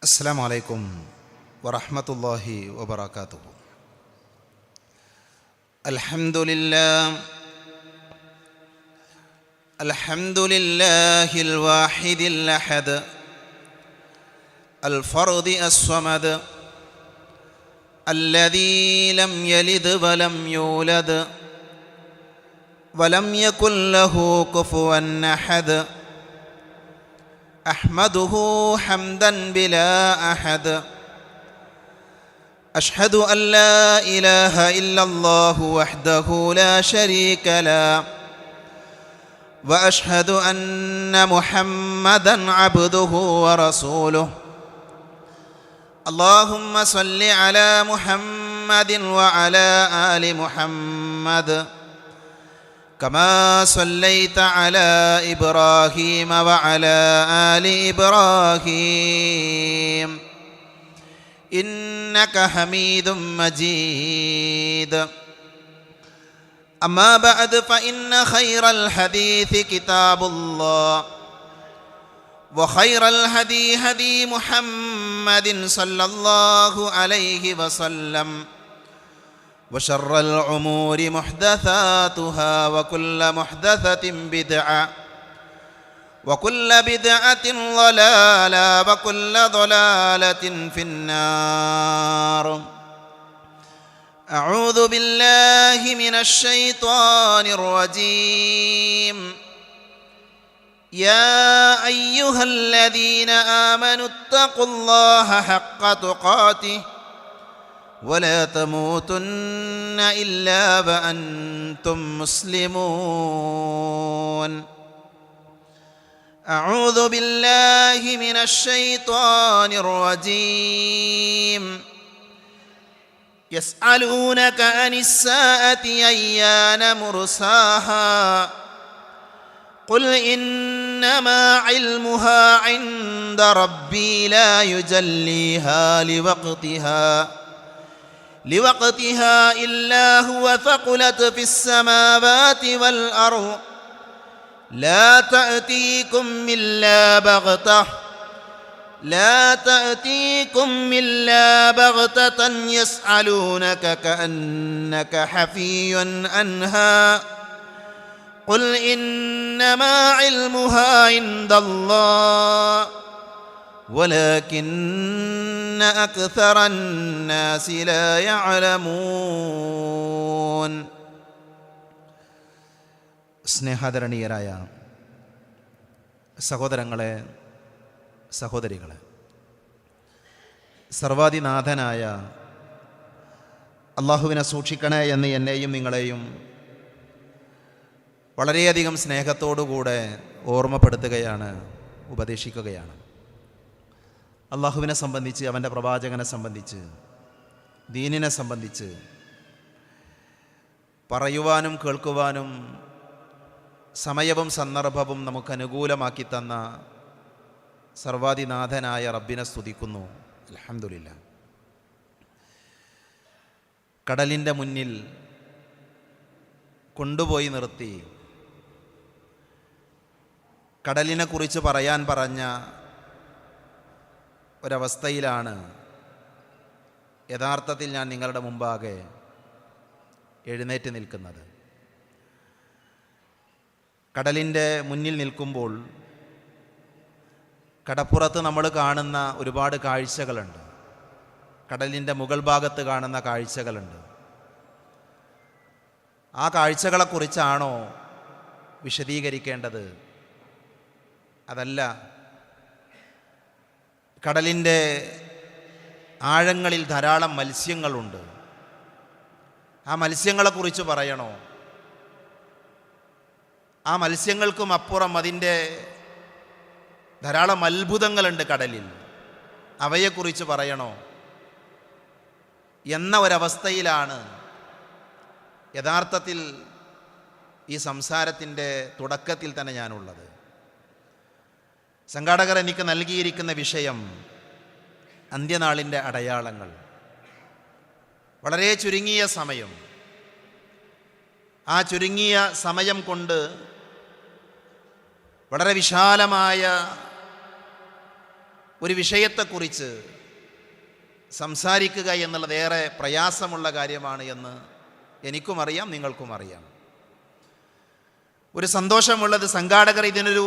السلام عليكم ورحمة الله وبركاته. الحمد لله الواحد الأحد الفرد الصمد الذي لم يلد ولم يولد ولم يكن له كفوا أحد. أحمده حمدا بلا أحد. أشهد أن لا إله إلا الله وحده لا شريك له وأشهد أن محمدا عبده ورسوله. اللهم صل على محمد وعلى آل محمد كما صليت على إبراهيم وعلى آل إبراهيم إنك حميد مجيد. أما بعد فإن خير الحديث كتاب الله وخير الهدي هدي محمد صلى الله عليه وسلم وشر الأمور محدثاتها وكل محدثة بدعة وكل بدعة ضلالة وكل ضلالة في النار. أعوذ بالله من الشيطان الرجيم. يا أيها الذين آمنوا اتقوا الله حق تقاته ولا تموتن إلا وأنتم مسلمون. أعوذ بالله من الشيطان الرجيم. يسألونك عن الساعة أيان مرساها قل إنما علمها عند ربي لا يجليها لوقتها إلا هو ثقلت في السماوات والأرض لا تأتيكم إلا بغتة يسألونك كأنك حفي عنها قل إنما علمها عند الله ولكن أكثر الناس لا يعلمون. സ്നേഹാദരണീയരായ സഹോദരങ്ങളെ, സഹോദരികളെ, സർവാധിനാഥനായ അള്ളാഹുവിനെ സൂക്ഷിക്കണേ എന്ന് എന്നെയും നിങ്ങളെയും വളരെയധികം സ്നേഹത്തോടുകൂടെ ഓർമ്മപ്പെടുത്തുകയാണ്, ഉപദേശിക്കുകയാണ്. അള്ളാഹുവിനെ സംബന്ധിച്ച്, അവൻ്റെ പ്രവാചകനെ സംബന്ധിച്ച്, ദീനിനെ സംബന്ധിച്ച് പറയുവാനും കേൾക്കുവാനും സമയവും സന്ദർഭവും നമുക്ക് അനുകൂലമാക്കി തന്ന സർവാധിനാഥനായ റബ്ബിനെ സ്തുതിക്കുന്നു. അൽഹംദുലില്ലാഹ്. കടലിൻ്റെ മുന്നിൽ കൊണ്ടുപോയി നിർത്തി കടലിനെക്കുറിച്ച് പറയാൻ പറഞ്ഞ ഒരവസ്ഥയിലാണ് യഥാർത്ഥത്തിൽ ഞാൻ നിങ്ങളുടെ മുമ്പാകെ എഴുന്നേറ്റ് നിൽക്കുന്നത്. കടലിൻ്റെ മുന്നിൽ നിൽക്കുമ്പോൾ കടപ്പുറത്ത് നമ്മൾ കാണുന്ന ഒരുപാട് കാഴ്ചകളുണ്ട്. കടലിൻ്റെ മുകൾ ഭാഗത്ത് കാണുന്ന കാഴ്ചകളുണ്ട്. ആ കാഴ്ചകളെക്കുറിച്ചാണോ വിശദീകരിക്കേണ്ടത്? അതല്ല. കടലിൻ്റെ ആഴങ്ങളിൽ ധാരാളം മത്സ്യങ്ങളുണ്ട്. ആ മത്സ്യങ്ങളെക്കുറിച്ച് പറയണോ? ആ മത്സ്യങ്ങൾക്കും അപ്പുറം അതിൻ്റെ ധാരാളം അത്ഭുതങ്ങളുണ്ട് കടലിൽ, അവയെക്കുറിച്ച് പറയണോ എന്ന ഒരവസ്ഥയിലാണ് യഥാർത്ഥത്തിൽ ഈ സംസാരത്തിൻ്റെ തുടക്കത്തിൽ തന്നെ ഞാനുള്ളത്. സംഘാടകർ എനിക്ക് നൽകിയിരിക്കുന്ന വിഷയം അന്ത്യനാളിൻ്റെ അടയാളങ്ങൾ. വളരെ ചുരുങ്ങിയ സമയം, ആ ചുരുങ്ങിയ സമയം കൊണ്ട് വളരെ വിശാലമായ ഒരു വിഷയത്തെക്കുറിച്ച് സംസാരിക്കുക എന്നുള്ളത് ഏറെ പ്രയാസമുള്ള കാര്യമാണ് എന്ന് എനിക്കും അറിയാം, നിങ്ങൾക്കും അറിയാം. ഒരു സന്തോഷമുള്ളത് സംഘാടകർ ഇതിനൊരു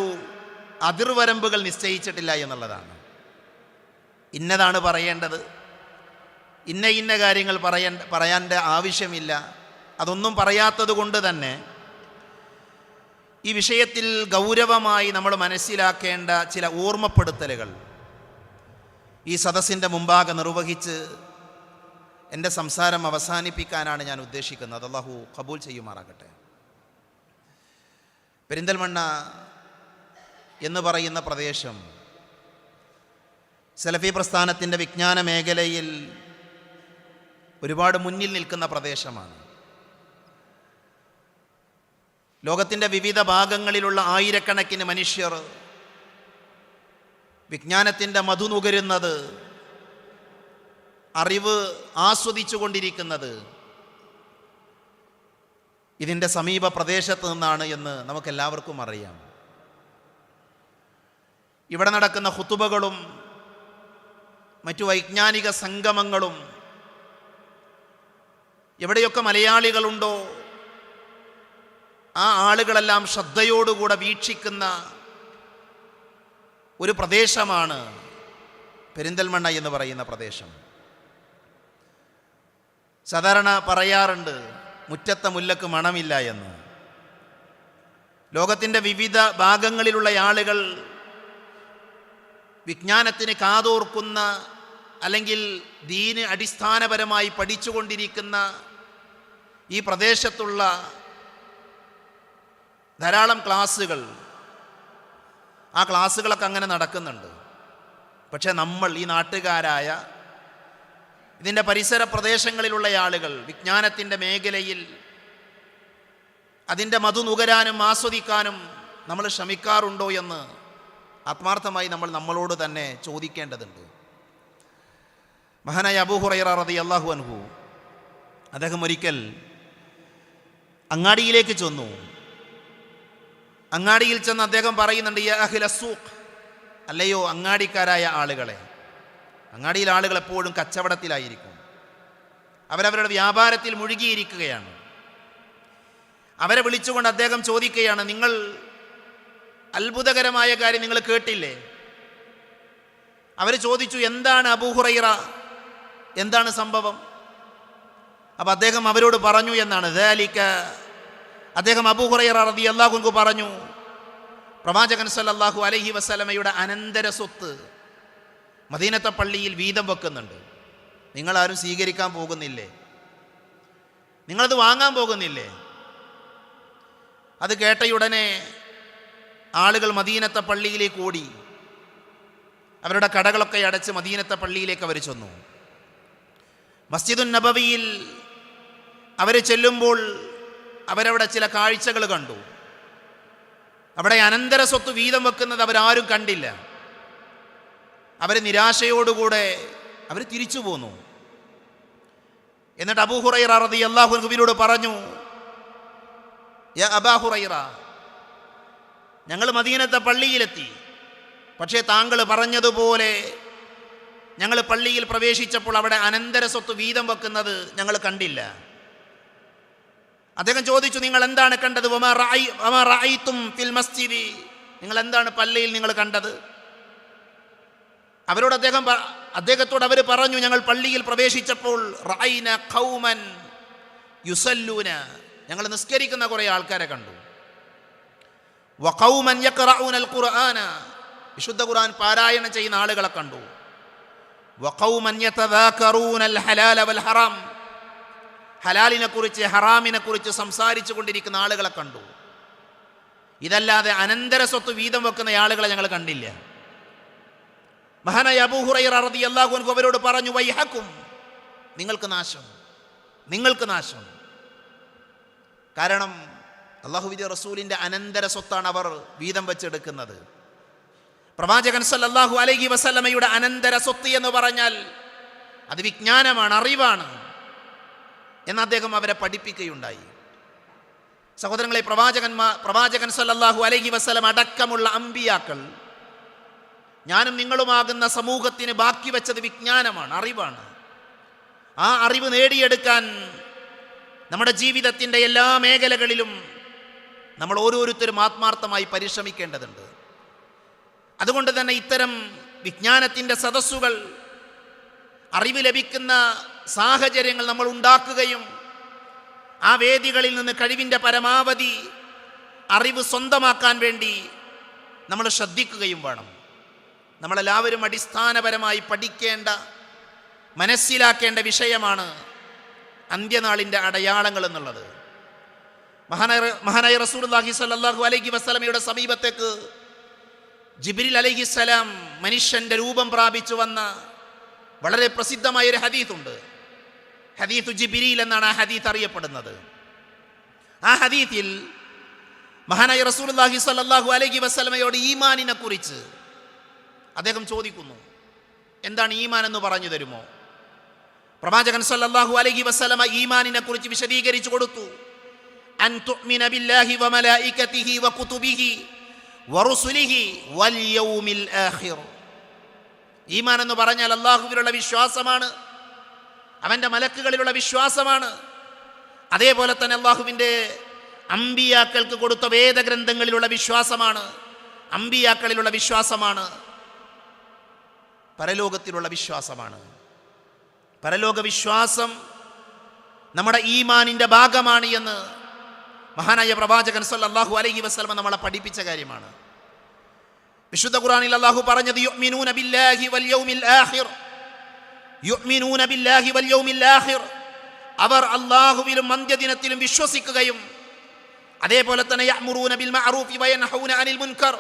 അതിർവരമ്പുകൾ നിശ്ചയിച്ചിട്ടില്ല എന്നുള്ളതാണ്. ഇന്നതാണ് പറയേണ്ടത്, ഇന്ന കാര്യങ്ങൾ പറയാൻ്റെ ആവശ്യമില്ല. അതൊന്നും പറയാത്തത് കൊണ്ട് തന്നെ ഈ വിഷയത്തിൽ ഗൗരവമായി നമ്മൾ മനസ്സിലാക്കേണ്ട ചില ഓർമ്മപ്പെടുത്തലുകൾ ഈ സദസ്സിൻ്റെ മുമ്പാകെ നിർവഹിച്ച് എൻ്റെ സംസാരം അവസാനിപ്പിക്കാനാണ് ഞാൻ ഉദ്ദേശിക്കുന്നത്. അല്ലാഹു ഖബൂൽ ചെയ്യുമാറാകട്ടെ. പെരിന്തൽമണ്ണ എന്ന് പറയുന്ന പ്രദേശം സലഫി പ്രസ്ഥാനത്തിൻ്റെ വിജ്ഞാന മേഖലയിൽ ഒരുപാട് മുന്നിൽ നിൽക്കുന്ന പ്രദേശമാണ്. ലോകത്തിൻ്റെ വിവിധ ഭാഗങ്ങളിലുള്ള ആയിരക്കണക്കിന് മനുഷ്യർ വിജ്ഞാനത്തിൻ്റെ മധു നുകരുന്നത്, അറിവ് ആസ്വദിച്ചു കൊണ്ടിരിക്കുന്നത് ഇതിൻ്റെ സമീപ പ്രദേശത്ത് നിന്നാണ് എന്ന് നമുക്കെല്ലാവർക്കും അറിയാം. ഇവിടെ നടക്കുന്ന ഖുതുബകളും മറ്റു വൈജ്ഞാനിക സംഗമങ്ങളും എവിടെയൊക്കെ മലയാളികളുണ്ടോ ആ ആളുകളെല്ലാം ശ്രദ്ധയോടുകൂടെ വീക്ഷിക്കുന്ന ഒരു പ്രദേശമാണ് പെരിന്തൽമണ്ണ എന്ന് പറയുന്ന പ്രദേശം. സാധാരണ പറയാറുണ്ട് മുറ്റത്തെ മുല്ലക്ക് മണമില്ല എന്ന്. ലോകത്തിൻ്റെ വിവിധ ഭാഗങ്ങളിലുള്ള ആളുകൾ വിജ്ഞാനത്തിന് കാതോർക്കുന്ന അല്ലെങ്കിൽ ദീന് അടിസ്ഥാനപരമായി പഠിച്ചുകൊണ്ടിരിക്കുന്ന ഈ പ്രദേശത്തുള്ള ധാരാളം ക്ലാസ്സുകൾ, ആ ക്ലാസ്സുകളൊക്കെ അങ്ങനെ നടക്കുന്നുണ്ട്. പക്ഷേ നമ്മൾ ഈ നാട്ടുകാരായ ഇതിൻ്റെ പരിസര പ്രദേശങ്ങളിലുള്ള ആളുകൾ വിജ്ഞാനത്തിൻ്റെ മേഖലയിൽ അതിൻ്റെ മധു നുകരാനും ആസ്വദിക്കാനും നമ്മൾ ശ്രമിക്കാറുണ്ടോ എന്ന് ആത്മാർത്ഥമായി നമ്മളോട് തന്നെ ചോദിക്കേണ്ടതുണ്ട്. മഹാനായ അബൂ ഹുറൈറ റളിയല്ലാഹു അൻഹു അദ്ദേഹം ഒരിക്കൽ അങ്ങാടിയിലേക്ക് ചെന്നു. അങ്ങാടിയിൽ ചെന്ന് അദ്ദേഹം പറയുന്നുണ്ട്, യാ അഹ്ല സൂഖ്, അല്ലയോ അങ്ങാടിക്കാരായ ആളുകളെ. അങ്ങാടിയിൽ ആളുകൾ എപ്പോഴും കച്ചവടത്തിലായിരിക്കും, അവരവരുടെ വ്യാപാരത്തിൽ മുഴുകിയിരിക്കുകയാണ്. അവരെ വിളിച്ചുകൊണ്ട് അദ്ദേഹം ചോദിക്കുകയാണ്, നിങ്ങൾ അത്ഭുതകരമായ കാര്യം നിങ്ങൾ കേട്ടില്ലേ? അവർ ചോദിച്ചു, എന്താണ് അബൂ ഹുറൈറ, എന്താണ് സംഭവം? അപ്പം അദ്ദേഹം അവരോട് പറഞ്ഞു എന്നാണ്. ദാലിക, അദ്ദേഹം അബൂ ഹുറൈറ റളിയല്ലാഹു അൻഹു പറഞ്ഞു, പ്രവാചകൻ സല്ലല്ലാഹു അലൈഹി വസല്ലമയുടെ അനന്തര സ്വത്ത് മദീനത്തെ പള്ളിയിൽ വീതം വെക്കുന്നുണ്ട്. നിങ്ങളാരും സ്വീകരിക്കാൻ പോകുന്നില്ലേ? നിങ്ങളത് വാങ്ങാൻ പോകുന്നില്ലേ? അത് കേട്ടയുടനെ ആളുകൾ മദീനത്തെ പള്ളിയിലേക്ക് ഓടി. അവരുടെ കടകളൊക്കെ അടച്ച് മദീനത്തെ പള്ളിയിലേക്ക് അവർ ചെന്നു. മസ്ജിദുൻ നബവിയിൽ അവർ ചെല്ലുമ്പോൾ അവരവിടെ ചില കാഴ്ചകൾ കണ്ടു. അവിടെ അനന്തര സ്വത്ത് വീതം വെക്കുന്നത് അവരാരും കണ്ടില്ല. അവർ നിരാശയോടുകൂടെ അവർ തിരിച്ചു പോന്നു. എന്നിട്ട് അബൂ ഹുറൈറ റളിയല്ലാഹു അൻഹുവിനോട് പറഞ്ഞു, യാ അബാ ഹുറൈറ, ഞങ്ങൾ മദീനത്തെ പള്ളിയിലെത്തി, പക്ഷേ താങ്കൾ പറഞ്ഞതുപോലെ ഞങ്ങൾ പള്ളിയിൽ പ്രവേശിച്ചപ്പോൾ അവിടെ അനന്തര സ്വത്ത് വീതം വെക്കുന്നത് ഞങ്ങൾ കണ്ടില്ല. അദ്ദേഹം ചോദിച്ചു, നിങ്ങൾ എന്താണ് കണ്ടത്? വമാ റഅയ്തും ഫിൽ മസ്ജിദി, നിങ്ങൾ എന്താണ് പള്ളിയിൽ നിങ്ങൾ കണ്ടത്? അവരോട് അദ്ദേഹത്തോട് അവർ പറഞ്ഞു, ഞങ്ങൾ പള്ളിയിൽ പ്രവേശിച്ചപ്പോൾ റഅയ്ന ഖൗമൻ യുസല്ലൂന, ഞങ്ങൾ നിസ്കരിക്കുന്ന കുറേ ആൾക്കാരെ കണ്ടു. വഖൗമൻ യഖറഊനൽ ഖുർആന, വിശുദ്ധ ഖുർആൻ പാരായണം ചെയ്യുന്ന ആളുകളെ കണ്ടു. വഖൗമൻ യതദാകറൂനൽ ഹലാല വൽ ഹറാം, ഹലാലിനെ കുറിച്ച് ഹറാമിനെ കുറിച്ച് സംസാരിച്ചു കൊണ്ടിരിക്കുന്ന ആളുകളെ കണ്ടു. ഇതല്ലാതെ അനന്തര സ്വത്ത് വീതം വെക്കുന്ന ആളുകളെ ഞങ്ങൾ കണ്ടില്ല. മഹാനായ അബൂ ഹുറൈറ റളിയല്ലാഹു അൻഹു അവരോട് പറഞ്ഞു, വൈഹക്കും, നിങ്ങൾക്ക് നാശം, നിങ്ങൾക്ക് നാശം. കാരണം അല്ലാഹുവിന്റെ റസൂലിന്റെ അനന്തര സ്വത്താണ് അവർ വീതം വെച്ചെടുക്കുന്നത്. പ്രവാചകൻ സല്ലല്ലാഹു അലൈഹി വസല്ലമയുടെ അനന്തര സ്വത്ത് എന്ന് പറഞ്ഞാൽ അത് വിജ്ഞാനമാണ്, അറിവാണ് എന്ന് അദ്ദേഹം അവരെ പഠിപ്പിക്കുകയുണ്ടായി. സഹോദരങ്ങളെ, പ്രവാചകൻ സല്ലല്ലാഹു അലൈഹി വസല്ലം അടക്കമുള്ള അമ്പിയാക്കൾ ഞാനും നിങ്ങളുമാകുന്ന സമൂഹത്തിന് ബാക്കി വെച്ചത് വിജ്ഞാനമാണ്, അറിവാണ്. ആ അറിവ് നേടിയെടുക്കാൻ നമ്മുടെ ജീവിതത്തിൻ്റെ എല്ലാ മേഖലകളിലും നമ്മൾ ഓരോരുത്തരും ആത്മാർത്ഥമായി പരിശ്രമിക്കേണ്ടതുണ്ട്. അതുകൊണ്ട് തന്നെ ഇത്തരം വിജ്ഞാനത്തിൻ്റെ സദസ്സുകൾ, അറിവ് ലഭിക്കുന്ന സാഹചര്യങ്ങൾ നമ്മൾ ഉണ്ടാക്കുകയും ആ വേദികളിൽ നിന്ന് കഴിവിൻ്റെ പരമാവധി അറിവ് സ്വന്തമാക്കാൻ വേണ്ടി നമ്മൾ ശ്രദ്ധിക്കുകയും വേണം. നമ്മളെല്ലാവരും അടിസ്ഥാനപരമായി പഠിക്കേണ്ട, മനസ്സിലാക്കേണ്ട വിഷയമാണ് അന്ത്യനാളിൻ്റെ അടയാളങ്ങൾ എന്നുള്ളത്. മഹാനായ റസൂലുള്ളാഹി സ്വല്ലല്ലാഹു അലൈഹി വസല്ലമയുടെ സമീപത്തേക്ക് ജിബ്രീൽ അലൈഹിസ്സലാം മനുഷ്യൻ്റെ രൂപം പ്രാപിച്ചു വന്ന വളരെ പ്രസിദ്ധമായൊരു ഹദീത്തുണ്ട്. ഹദീത്തു ജിബ്രീൽ എന്നാണ് ആ ഹദീത്ത് അറിയപ്പെടുന്നത്. ആ ഹദീത്തിൽ മഹാനായ റസൂലുള്ളാഹി സ്വല്ലല്ലാഹു അലൈഹി വസല്ലമയോട് ഈമാനിനെ കുറിച്ച് അദ്ദേഹം ചോദിക്കുന്നു, എന്താണ് ഈമാൻ എന്ന് പറഞ്ഞു തരുമോ? പ്രവാചകൻ സ്വല്ലല്ലാഹു അലൈഹി വസല്ലമ ഈമാനിനെ കുറിച്ച് വിശദീകരിച്ചു കൊടുത്തു. അൻ തുഅ്മിന ബില്ലാഹി വ മലായികതിഹി വ കുതുബിഹി വ റുസുലിഹി വൽ യൗമിൽ ആഖിർ. ഈമാൻ എന്ന് പറഞ്ഞാൽ അല്ലാഹുവിലുള്ള വിശ്വാസമാണ്, അവൻ്റെ മലക്കുകളിലുള്ള വിശ്വാസമാണ്, അതേപോലെ തന്നെ അല്ലാഹുവിൻ്റെ അമ്പിയാക്കൾക്ക് കൊടുത്ത വേദഗ്രന്ഥങ്ങളിലുള്ള വിശ്വാസമാണ്, അമ്പിയാക്കളിലുള്ള വിശ്വാസമാണ്, പരലോകത്തിലുള്ള വിശ്വാസമാണ്. പരലോക വിശ്വാസം നമ്മുടെ ഈമാനിൻ്റെ ഭാഗമാണ് എന്ന് മഹാനായ പ്രവാചകൻ സല്ലല്ലാഹു അലൈഹി വസല്ലം നമ്മളെ പഠിപ്പിച്ച കാര്യമാണ്. വിശുദ്ധ ഖുർആനിൽ അല്ലാഹു പറഞ്ഞത് യുഅ്മിനൂന ബില്ലാഹി വൽ യൗമിൽ ആഖിർ, യുഅ്മിനൂന ബില്ലാഹി വൽ യൗമിൽ ആഖിർ, അവർ അല്ലാഹുവിലും അന്ത്യദിനത്തിലും വിശ്വസിക്കുകയും അതേപോലെ തന്നെ യഅ്മുറൂന ബിൽ മഅറൂഫി വയൻഹൗന അനിൽ മുൻകർ,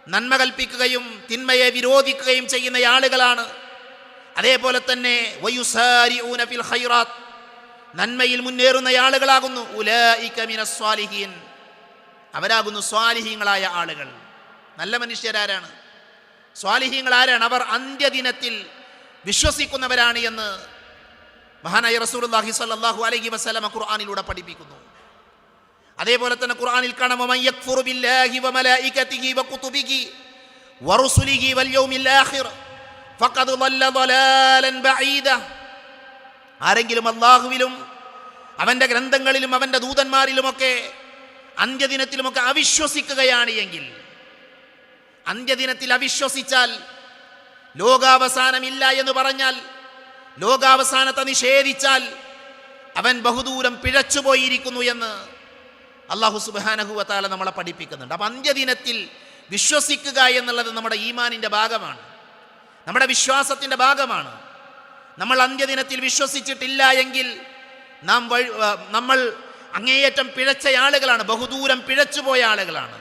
നന്മ കൽപ്പിക്കുകയും തിന്മയെ വിരോധിക്കുകയും ചെയ്യുന്ന ആളുകളാണ്. അതേപോലെ തന്നെ വയുസാരിഊന ഫിൽ ഖൈറാത്ത്, നന്മയിൽ മുന്നേറുന്ന ആളുകളാകുന്നു. ഉലൈക മിനസ് സ്വാലിഹീൻ, അവരാകുന്നു സ്വാലിഹീങ്ങളായ ആളുകൾ. നല്ല മനുഷ്യരാരാണ്? സ്വാലിഹീങ്ങൾ ആരാണ്? അവർ അന്ത്യദിനത്തിൽ വിശ്വസിക്കുന്നവരാണ് എന്ന് മഹാനായ റസൂലുള്ളാഹി സ്വല്ലല്ലാഹു അലൈഹി വസല്ലം ഖുർആനിലൂടെ പഠിപ്പിക്കുന്നു. അതേപോലെ തന്നെ ഖുർആനിൽ കാണാം, വമൻ യക്ഫുറു ബില്ലാഹി വ മലായികതിഹി വ കുതുബിഹി വ റുസുലിഹി വൽ യൗമിൽ ആഖിർ ഫഖദ് ളല്ല ളലാലൻ ബഈദ. ആരെങ്കിലും അല്ലാഹുവിലും അവൻ്റെ ഗ്രന്ഥങ്ങളിലും അവൻ്റെ ദൂതന്മാരിലുമൊക്കെ അന്ത്യദിനത്തിലുമൊക്കെ അവിശ്വസിക്കുകയാണ് എങ്കിൽ, അന്ത്യദിനത്തിൽ അവിശ്വസിച്ചാൽ, ലോകാവസാനമില്ല എന്ന് പറഞ്ഞാൽ, ലോകാവസാനത്തെ നിഷേധിച്ചാൽ അവൻ ബഹുദൂരം പിഴച്ചുപോയിരിക്കുന്നു എന്ന് അല്ലാഹു സുബ്ഹാനഹു വ തആല നമ്മളെ പഠിപ്പിക്കുന്നുണ്ട്. അപ്പം അന്ത്യദിനത്തിൽ വിശ്വസിക്കുക എന്നുള്ളത് നമ്മുടെ ഈമാനിൻ്റെ ഭാഗമാണ്, നമ്മുടെ വിശ്വാസത്തിൻ്റെ ഭാഗമാണ്. നമ്മൾ അന്ത്യദിനത്തിൽ വിശ്വസിച്ചിട്ടില്ല എങ്കിൽ നമ്മൾ അങ്ങേയറ്റം പിഴച്ച ആളുകളാണ്, ബഹുദൂരം പിഴച്ചുപോയ ആളുകളാണ്.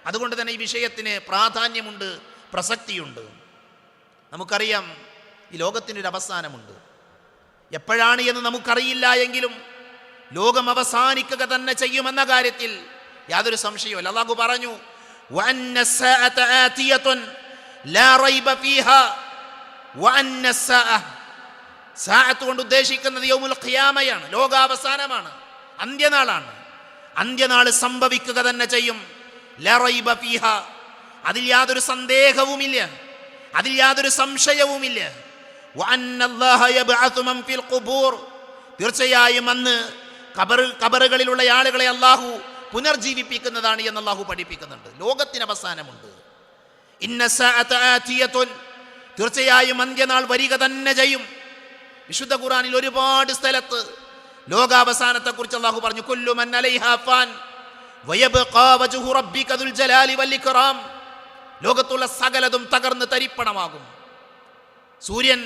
അതുകൊണ്ട് തന്നെ ഈ വിഷയത്തിന് പ്രാധാന്യമുണ്ട്, പ്രസക്തിയുണ്ട്. നമുക്കറിയാം ഈ ലോകത്തിനൊരു അവസാനമുണ്ട്. എപ്പോഴാണ് എന്ന് നമുക്കറിയില്ല എങ്കിലും ലോകം അവസാനിക്കുക തന്നെ ചെയ്യുമെന്ന കാര്യത്തിൽ യാതൊരു സംശയവുമില്ല. അല്ലാഹു പറഞ്ഞു, വഅന്ന സ്സാഅത ആതിയതുൻ ലാ റൈബ ഫീഹാ വഅന്ന സ്സാഅ, സാഅത്ത് കൊണ്ട് ഉദ്ദേശിക്കുന്നത് യൗമുൽ ഖിയാമയാണ്, ലോകാവസാനമാണ്, അന്ത്യനാളാണ്. അന്ത്യനാൾ സംഭവിക്കുക തന്നെ ചെയ്യും. ലാ റൈബ ഫീഹാ, അതിൽ യാതൊരു സന്ദേഹവുമില്ല, അതിൽ യാതൊരു സംശയവുമില്ല. വഅന്നല്ലാഹ യബ്അസു മൻ ഫിൽ ഖുബൂർ, തീർച്ചയായും അന്ന് ഖബറുകളിലുള്ള ആളുകളെ അല്ലാഹു പുനർജീവിപ്പിക്കുന്നതാണ് എന്ന് അല്ലാഹു പഠിപ്പിക്കുന്നുണ്ട്. ലോകത്തിന് അവസാനമുണ്ട്. ഇന്ന സഅത ആതിയതുൻ, തീർച്ചയായും അന്ത്യനാൾ വരിക തന്നെ ചെയ്യും. വിശുദ്ധ ഖുർആനിൽ ഒരുപാട് സ്ഥലത്ത് ലോകാവസാനത്തെക്കുറിച്ച് അല്ലാഹു പറഞ്ഞു, കുല്ലു മൻ അലൈഹാ ഫാൻ വയബ്ഖാ വജ്ഹു റബ്ബിക ദുൽ ജലാലി വൽ ഇക്റാം, ലോകത്തുള്ള സകലതും തകർന്ന് തരിപ്പണമാകും. സൂര്യൻ,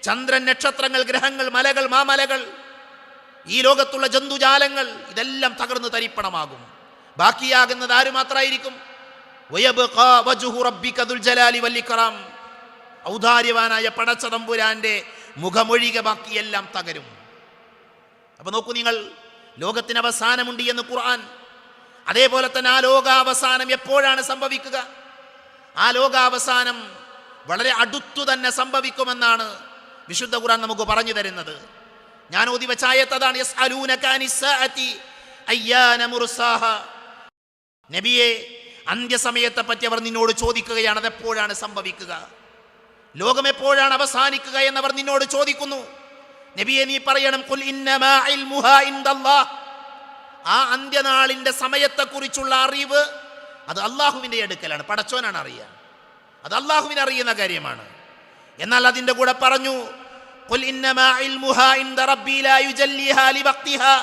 ചന്ദ്രൻ, നക്ഷത്രങ്ങൾ, ഗ്രഹങ്ങൾ, മലകൾ, മാമലകൾ, ഈ ലോകത്തുള്ള ജന്തുജാലങ്ങൾ, ഇതെല്ലാം തകർന്ന് തരിപ്പണമാകും. ബാക്കിയാകുന്നത് ആര് മാത്രമായിരിക്കും? വയബ്ഖാ വജ്ഹു റബ്ബിക ദുൽ ജലാലി വൽ ഇക്റാം, ഔദാര്യവാനായ പടച്ച തമ്പുരാന്റെ മുഖമൊഴികെ ബാക്കിയെല്ലാം തകരും. അപ്പൊ നോക്കൂ നിങ്ങൾ, ലോകത്തിന് അവസാനമുണ്ട് എന്ന് ഖുർആൻ. അതേപോലെ തന്നെ ആ ലോകാവസാനം എപ്പോഴാണ് സംഭവിക്കുക? ആ ലോകാവസാനം വളരെ അടുത്തു തന്നെ സംഭവിക്കുമെന്നാണ് വിശുദ്ധ ഖുർആൻ നമുക്ക് പറഞ്ഞു തരുന്നത്. ഞാൻ ഓതി വെച്ച ആയത്താണ്, യസ്അലൂനക അനിസ്സാഅതി അയ്യാന മുർസാഹ. നബിയെ, അന്ത്യസമയത്തെ പറ്റി അവർ നിന്നോട് ചോദിക്കുകയാണ്, അതെപ്പോഴാണ് സംഭവിക്കുക, ലോകം എപ്പോഴാണ് അവസാനിക്കുക എന്നവർ നിന്നോട് ചോദിക്കുന്നു. നബിയെ നീ പറയണം, ഖുൽ ഇന്നമാ ഇൽമുഹാ ഇൻദല്ലാഹ്. ആ അന്ത്യനാളിന്റെ സമയത്തെക്കുറിച്ചുള്ള അറിവ് അത് അള്ളാഹുവിൻ്റെ അടുക്കലാണ്, പടച്ചോനാണ് അറിയുക, അത് അള്ളാഹുവിന് അറിയുന്ന കാര്യമാണ്. എന്നാൽ അതിൻ്റെ കൂടെ പറഞ്ഞു, ഖുൽ ഇന്നമാ ഇൽമുഹാ ഇൻദ റബ്ബി ലാ യുജല്ലിഹാ ലിവഖ്തിഹാ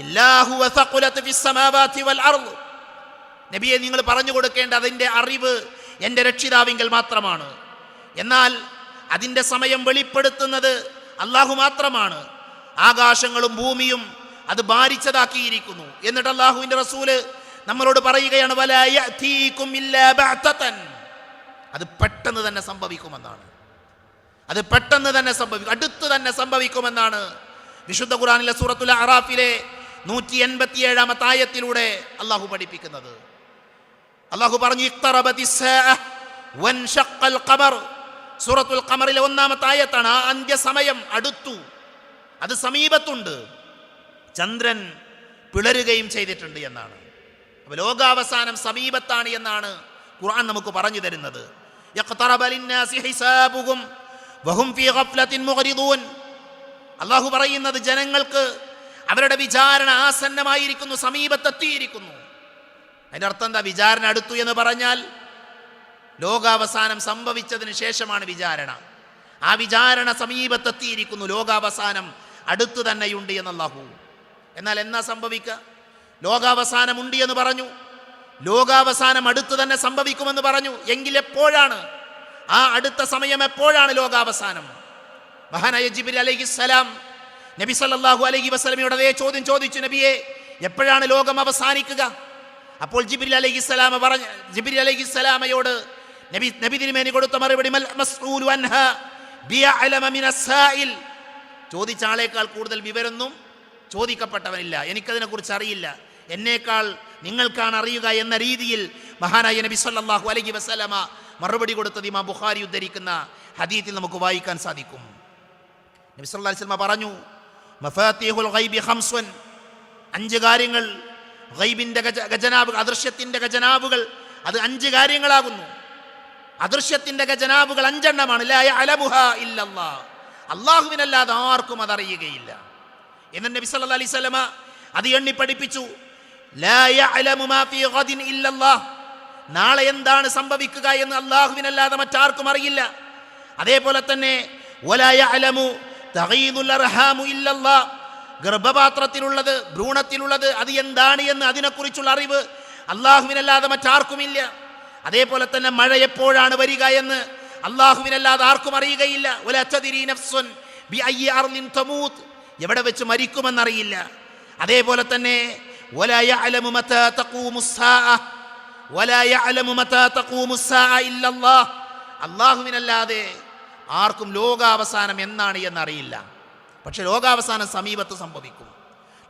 ഇല്ലാ ഹുവ സഖലത് ഫിസ് സമാവാതി വൽ അർദ്. നബിയെ നിങ്ങൾ പറഞ്ഞു കൊടുക്കേണ്ട അതിൻ്റെ അറിവ് എൻ്റെ രക്ഷിതാവിങ്കൽ മാത്രമാണ്. എന്നാൽ അതിൻ്റെ സമയം വെളിപ്പെടുത്തുന്നത് അള്ളാഹു മാത്രമാണ്. ആകാശങ്ങളും ഭൂമിയും അത് ഭാരിച്ചതാക്കിയിരിക്കുന്നു. എന്നിട്ട് അള്ളാഹുവിൻ്റെ റസൂല് നമ്മളോട് പറയുകയാണ്, വലാ യഅതീകും ഇല്ലാ ബഅതൻ. അത് പെട്ടെന്ന് തന്നെ സംഭവിക്കുമെന്നാണ്, അത് പെട്ടെന്ന് തന്നെ സംഭവിക്കും, അടുത്ത് തന്നെ സംഭവിക്കുമെന്നാണ് വിശുദ്ധ ഖുർആനിലെ സൂറത്തുൽ അറാഫിലെ 187-ാമത്തെ ആയത്തിലൂടെ അള്ളാഹു പഠിപ്പിക്കുന്നത്. അള്ളാഹു പറഞ്ഞു, ഇഖ്തറബതിസ്സാഅ വൻശഖൽ ഖമർ. സൂറത്തുൽ ഖമറിലെ 1-ാമത്തെ ആയത്താണ്. ആ അന്ത്യസമയം അടുത്തു, അത് സമീപത്തുണ്ട്, ചന്ദ്രൻ പിളരുകയും ചെയ്തിട്ടുണ്ട് എന്നാണ്. അപ്പോൾ ലോകാവസാനം സമീപത്താണ് എന്നാണ് ഖുർആൻ നമുക്ക് പറഞ്ഞു തരുന്നത്. യഖ്തറബ ലിന്നാസി ഹിസാബുഹും വഹും ഫീ ഗഫ്ലത്തിൻ മുഗ്രിദൂൻ. അള്ളാഹു പറയുന്നത് ജനങ്ങൾക്ക് അവരുടെ വിചാരണ ആസന്നമായിരിക്കുന്നു, സമീപത്തെത്തിയിരിക്കുന്നു. അതിൻ്റെ അർത്ഥം എന്താ? വിചാരണ അടുത്തു എന്ന് പറഞ്ഞാൽ ലോകാവസാനം സംഭവിച്ചതിന് ശേഷമാണ് വിചാരണ. ആ വിചാരണ സമീപത്തെത്തിയിരിക്കുന്നു, ലോകാവസാനം അടുത്തു തന്നെയുണ്ട് എന്ന് അല്ലാഹു. എന്നാൽ എന്നാ സംഭവിക്കുക? ലോകാവസാനം ഉണ്ട് എന്ന് പറഞ്ഞു, ലോകാവസാനം അടുത്തു തന്നെ സംഭവിക്കുമെന്ന് പറഞ്ഞു. എങ്കിൽ എപ്പോഴാണ് ആ അടുത്ത സമയം? എപ്പോഴാണ് ലോകാവസാനം? മഹാനായ ജിബ്രീൽ അലൈഹിസ്സലാം നബി സല്ലല്ലാഹു അലൈഹി വസല്ലമയോട് അതേ ചോദ്യം ചോദിച്ചു, നബിയെ എപ്പോഴാണ് ലോകം അവസാനിക്കുക? അപ്പോൾ ജിബ്രീൽ അലൈഹിസ്സലാമയോട് നബി തിരുമേനി കൊടുത്ത മറുപടി, മൽ മസ്ഊലു അൻഹാ ബിഅഅലമ മിനസ്സാഇൽ. ചോദിച്ച ആളേക്കാൾ കൂടുതൽ വിവരമൊന്നും ചോദിക്കപ്പെട്ടവനില്ല, എനിക്കതിനെക്കുറിച്ച് അറിയില്ല, എന്നേക്കാൾ നിങ്ങൾക്കാണ് അറിയുക എന്ന രീതിയിൽ മഹാനായ നബി സല്ലല്ലാഹു അലൈഹി വസല്ലമ മറുപടി കൊടുത്തത് ഇമാം ബുഖാരി ഉദ്ധരിക്കുന്ന ഹദീത്തിൽ നമുക്ക് വായിക്കാൻ സാധിക്കും. നബി സല്ലല്ലാഹു അലൈഹി വസല്ലമ പറഞ്ഞു, മഫാത്തിഹുൽ ഗൈബി ഖംസുൻ. 5 കാര്യങ്ങൾ, ഗൈബിൻ്റെ ഖജനാവുകൾ, അദൃശ്യത്തിൻ്റെ ഖജനാവുകൾ, അത് 5 കാര്യങ്ങളാകുന്നു. അദൃശ്യത്തിൻ്റെ ഖജനാവുകൾ 5 എണ്ണമാണ്. ലാ യഅലമുഹാ ഇല്ലല്ലാഹ്. അല്ലാഹുവിനല്ലാതെ ആർക്കും അതറിയുകയില്ല. എന്നിട്ട് നബി സല്ലല്ലാഹു അലൈഹി വസല്ലമ അത് എണ്ണി പഠിപ്പിച്ചു. ലാ യഅലമു മാ ഫീ ഗദിൻ ഇല്ലല്ലാഹ്. നാളെ എന്താണ് സംഭവിക്കുക എന്ന് അല്ലാഹുവിനല്ലാതെ മറ്റാർക്കും അറിയില്ല. അതേപോലെ തന്നെ വലാ യഅലമു തഗീദുൽ അർഹാമു ഇല്ലല്ലാഹ്. ഗർഭപാത്രത്തിലുള്ളത്, ഭ്രൂണത്തിലുള്ളത് അത് എന്താണ് എന്ന് അതിനെക്കുറിച്ചുള്ള അറിവ് അല്ലാഹുവിനല്ലാതെ മറ്റാർക്കുമില്ല. അതേപോലെ തന്നെ മഴ എപ്പോഴാണ് വരിക എന്ന് അല്ലാഹുവിനല്ലാതെ ആർക്കും അറിയുകയില്ല. വലാ തദ്രി നഫ്സുൻ ബിഅയ്യി അർളിൻ തമൂത്ത്. എവിടെ വെച്ച് മരിക്കുമെന്നറിയില്ല. അതേപോലെ തന്നെ വലാ യഅലമു മതാ തഖൂമുസ്സാഅ വലാ യഅലമു മതാ തഖൂമുസ്സാഅ ഇല്ലല്ലാഹ്. അല്ലാഹുവിനല്ലാതെ ആർക്കും ലോകാവസാനം എന്നാണ് എന്നറിയില്ല. പക്ഷെ ലോകാവസാനം സമീപത്ത് സംഭവിക്കും,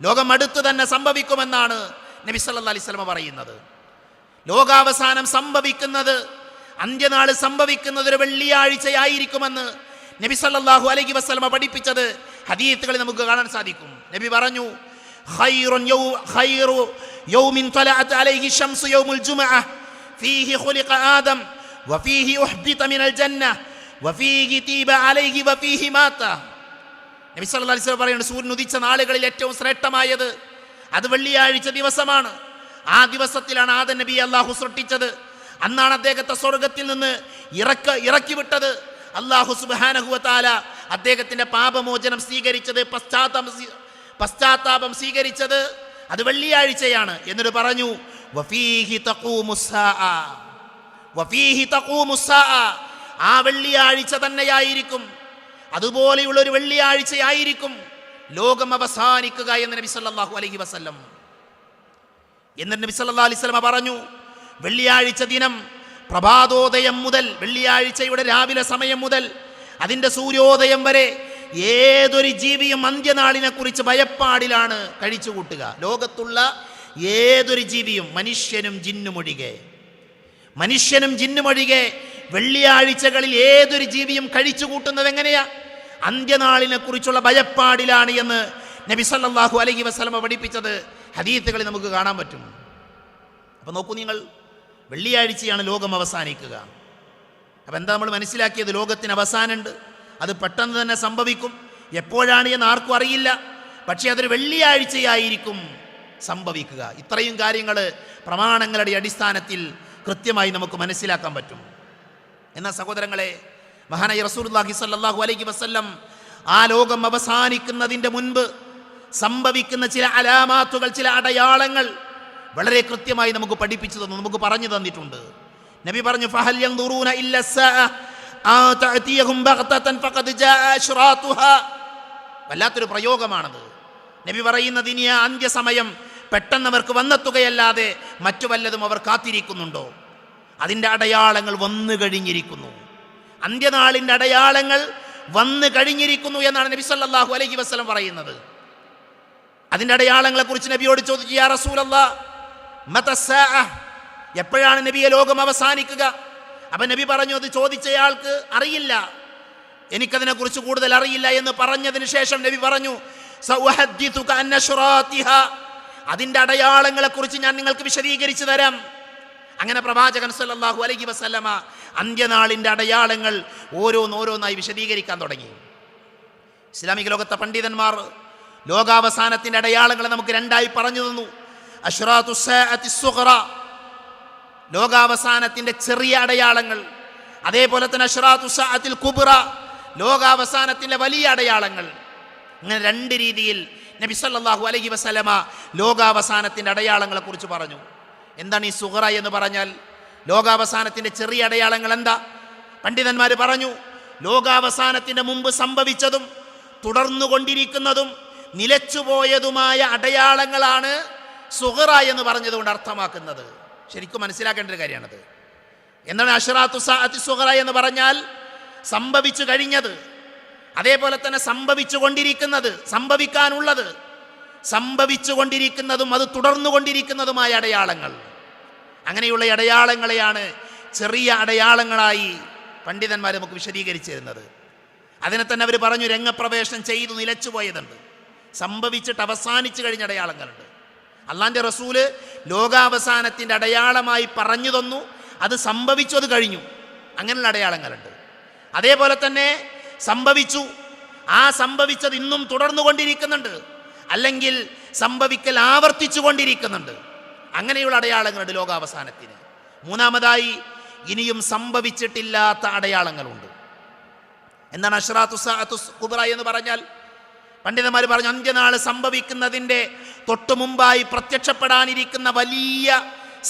ലോകം അടുത്ത് തന്നെ സംഭവിക്കുമെന്നാണ് നബി സല്ലല്ലാഹു അലൈഹി വസല്ലം പറയുന്നത്. ലോകാവസാനം സംഭവിക്കുന്നത്, അന്ത്യനാൾ സംഭവിക്കുന്നത് ഒരു വെള്ളിയാഴ്ചയായിരിക്കുമെന്ന് നബി സല്ലല്ലാഹു അലൈഹി വസല്ലം പഠിപ്പിച്ചത് ഹദീസുകളിൽ നമുക്ക് കാണാൻ സാധിക്കും. നബി പറഞ്ഞു, ഖൈറു യൗമിൻ തലഅത് അലൈഹി ശംസു യൗമുൽ ജുമുഅ ഫീഹി ഖുലിഖ ആദം വഫീഹി ഉഹ്ബിത മിനൽ ജന്ന വഫീഹി തീബ അലൈഹി വഫീഹി മാത. നബി സല്ലല്ലാഹു അലൈഹി വസല്ലം പറയുന്നു, സൂര്യൻ ഉദിച്ച നാളുകളിൽ ഏറ്റവും ശ്രേഷ്ഠമായത് അത് വെള്ളിയാഴ്ച ദിവസമാണ്. ആ ദിവസത്തിലാണ് ആദം നബിയെ അല്ലാഹു സൃഷ്ടിച്ചത്. അന്നാണ് അദ്ദേഹത്തെ സ്വർഗത്തിൽ നിന്ന് ഇറക്കി വിട്ടത്. അല്ലാഹു സുബ്ഹാനഹു വ തആല അദ്ദേഹത്തിന്റെ പാപമോചനം സ്വീകരിച്ചത്, പശ്ചാത്താപം സ്വീകരിച്ചത് അത് വെള്ളിയാഴ്ചയാണ്. എന്നിട്ട് പറഞ്ഞു, വഫീഹി തഖൂമുസ്സാഅ. വഫീഹി തഖൂമുസ്സാഅ. ആ വെള്ളിയാഴ്ച തന്നെയായിരിക്കും, അതുപോലെയുള്ള ഒരു വെള്ളിയാഴ്ചയായിരിക്കും ലോകം അവസാനിക്കുക എന്ന് നബി സല്ലല്ലാഹു അലൈഹി വസല്ലം. എന്നിട്ട് നബി സല്ലല്ലാഹു അലൈഹി വസല്ലം പറഞ്ഞു, വെള്ളിയാഴ്ച ദിനം പ്രഭാതോദയം മുതൽ, വെള്ളിയാഴ്ചയുടെ രാവിലെ സമയം മുതൽ അതിൻ്റെ സൂര്യോദയം വരെ ഏതൊരു ജീവിയും അന്ത്യനാളിനെ കുറിച്ച് ഭയപ്പാടിലാണ് കഴിച്ചുകൂട്ടുക. ലോകത്തുള്ള ഏതൊരു ജീവിയും, മനുഷ്യനും ജിന്നുമൊഴികെ വെള്ളിയാഴ്ചകളിൽ ഏതൊരു ജീവിയും കഴിച്ചുകൂട്ടുന്നത് എങ്ങനെയാ? അന്ത്യനാളിനെ കുറിച്ചുള്ള ഭയപ്പാടിലാണ് എന്ന് നബി സല്ലല്ലാഹു അലൈഹി വസല്ലം പഠിപ്പിച്ചത് ഹദീസുകളിൽ നമുക്ക് കാണാൻ പറ്റും. അപ്പം നോക്കൂ നിങ്ങൾ, വെള്ളിയാഴ്ചയാണ് ലോകം അവസാനിക്കുക. അപ്പം എന്താ നമ്മൾ മനസ്സിലാക്കിയത്? ലോകത്തിന് അവസാനമുണ്ട്, അത് പെട്ടെന്ന് തന്നെ സംഭവിക്കും. എപ്പോഴാണ് എന്ന് ആർക്കും അറിയില്ല, പക്ഷേ അതൊരു വെള്ളിയാഴ്ചയായിരിക്കും സംഭവിക്കുക. ഇത്രയും കാര്യങ്ങൾ പ്രമാണങ്ങളുടെ അടിസ്ഥാനത്തിൽ കൃത്യമായി നമുക്ക് മനസ്സിലാക്കാൻ പറ്റും. എന്നാൽ സഹോദരങ്ങളെ, മഹാനായ റസൂലുള്ളാഹി സ്വല്ലല്ലാഹു അലൈഹി വസല്ലം ആ ലോകം അവസാനിക്കുന്നതിൻ്റെ മുൻപ് സംഭവിക്കുന്ന ചില അലാമാത്തുകൾ, ചില അടയാളങ്ങൾ വളരെ കൃത്യമായി നമുക്ക് പഠിപ്പിച്ചു തന്നു, നമുക്ക് പറഞ്ഞു തന്നിട്ടുണ്ട്. നബി പറഞ്ഞു, ഫഹൽ യൻദുറൂന ഇല്ല സ്സാഅ ആ തഅതിയഹും ബഗ്തതൻ ഫഖദ് ജാഅ അശ്റാതുഹാ. വല്ലാത്തൊരു പ്രയോഗമാണത്. നബി പറയുന്നത്, ഇനി ആ അന്ത്യസമയം പെട്ടെന്ന് അവർക്ക് വന്നെത്തുകയല്ലാതെ മറ്റു വല്ലതും അവർ കാത്തിരിക്കുന്നുണ്ടോ? അതിൻ്റെ അടയാളങ്ങൾ വന്നു കഴിഞ്ഞിരിക്കുന്നു. അന്ത്യനാളിൻ്റെ അടയാളങ്ങൾ വന്നു കഴിഞ്ഞിരിക്കുന്നു എന്നാണ് നബി സല്ലല്ലാഹു അലൈഹി വസല്ലം പറയുന്നത്. അതിൻ്റെ അടയാളങ്ങളെക്കുറിച്ച് നബിയോട് ചോദിച്ചു, യാ റസൂലല്ലാഹ് മത സ്സാഅ, എപ്പോഴാണ് നബിയെ ലോകം അവസാനിക്കുക? അപ്പം നബി പറഞ്ഞു, അത് ചോദിച്ചയാൾക്ക് അറിയില്ല, എനിക്കതിനെക്കുറിച്ച് കൂടുതൽ അറിയില്ല എന്ന് പറഞ്ഞതിന് ശേഷം നബി പറഞ്ഞു, സഉഹദ്ദിതുക അൻ അശ്റാതിഹാ, അതിൻ്റെ അടയാളങ്ങളെക്കുറിച്ച് ഞാൻ നിങ്ങൾക്ക് വിശദീകരിച്ചു തരാം. അങ്ങനെ പ്രവാചകൻ സല്ലല്ലാഹു അലൈഹി വസല്ലമ അന്ത്യനാളിൻ്റെ അടയാളങ്ങൾ ഓരോന്നോരോന്നായി വിശദീകരിക്കാൻ തുടങ്ങി. ഇസ്ലാമിക ലോകത്തെ പണ്ഡിതന്മാർ ലോകാവസാനത്തിൻ്റെ അടയാളങ്ങളെ നമുക്ക് രണ്ടായി പറഞ്ഞു തന്നു. അശ്റാതു സ്സാഅത്തി സുഗ്റ, ലോകാവസാനത്തിൻ്റെ ചെറിയ അടയാളങ്ങൾ. അതേപോലെ തന്നെ അശ്റാതു സ്സാഅത്തിൽ കുബ്ര, ലോകാവസാനത്തിൻ്റെ വലിയ അടയാളങ്ങൾ. ഇങ്ങനെ രണ്ട് രീതിയിൽ നബി സല്ലല്ലാഹു അലൈഹി വസല്ലമ ലോകാവസാനത്തിൻ്റെ അടയാളങ്ങളെക്കുറിച്ച് പറഞ്ഞു. എന്താണ് ഈ സുഗ്റ എന്ന് പറഞ്ഞാൽ? ലോകാവസാനത്തിൻ്റെ ചെറിയ അടയാളങ്ങൾ എന്താ? പണ്ഡിതന്മാർ പറഞ്ഞു, ലോകാവസാനത്തിൻ്റെ മുമ്പ് സംഭവിച്ചതും തുടർന്നുകൊണ്ടിരിക്കുന്നതും നിലച്ചുപോയതുമായ അടയാളങ്ങളാണ് സുഗ്റ എന്ന് പറഞ്ഞതുകൊണ്ട് അർത്ഥമാക്കുന്നത്. ശരിക്കും മനസ്സിലാക്കേണ്ട ഒരു കാര്യമാണത്. എന്താണ് അശ്റാത്തു സാഅത്തി സുഗ്റ എന്ന് പറഞ്ഞാൽ? സംഭവിച്ചു കഴിഞ്ഞത്, അതേപോലെ തന്നെ സംഭവിച്ചു കൊണ്ടിരിക്കുന്നത്, സംഭവിക്കാനുള്ളത്, സംഭവിച്ചു കൊണ്ടിരിക്കുന്നതും അത് തുടർന്നുകൊണ്ടിരിക്കുന്നതുമായ അടയാളങ്ങൾ. അങ്ങനെയുള്ള അടയാളങ്ങളെയാണ് ചെറിയ അടയാളങ്ങളായി പണ്ഡിതന്മാർ നമുക്ക് വിശദീകരിച്ചു തരുന്നത്. അതിനെ തന്നെ അവർ പറഞ്ഞു, രംഗപ്രവേശനം ചെയ്തു നിലച്ചുപോയതുണ്ട്, സംഭവിച്ചിട്ട് അവസാനിച്ചു കഴിഞ്ഞ അടയാളങ്ങളുണ്ട്. അള്ളാൻ്റെ റസൂല് ലോകാവസാനത്തിൻ്റെ അടയാളമായി പറഞ്ഞു തന്നു, അത് സംഭവിച്ചു, അത് കഴിഞ്ഞു. അങ്ങനെയുള്ള അടയാളങ്ങളുണ്ട്. അതേപോലെ തന്നെ സംഭവിച്ചു, ആ സംഭവിച്ചത് ഇന്നും തുടർന്നുകൊണ്ടിരിക്കുന്നുണ്ട്, അല്ലെങ്കിൽ സംഭവിക്കൽ ആവർത്തിച്ചു കൊണ്ടിരിക്കുന്നുണ്ട്. അങ്ങനെയുള്ള അടയാളങ്ങളുണ്ട് ലോകാവസാനത്തിന്. മൂന്നാമതായി, ഇനിയും സംഭവിച്ചിട്ടില്ലാത്ത അടയാളങ്ങളുണ്ട്. എന്താണ് അശ്റാത്തു സാഅത്തു കുബ്ര എന്ന് പറഞ്ഞാൽ? പണ്ഡിതന്മാർ പറഞ്ഞു, അന്ത്യനാൾ സംഭവിക്കുന്നതിൻ്റെ തൊട്ടു മുമ്പായി പ്രത്യക്ഷപ്പെടാനിരിക്കുന്ന വലിയ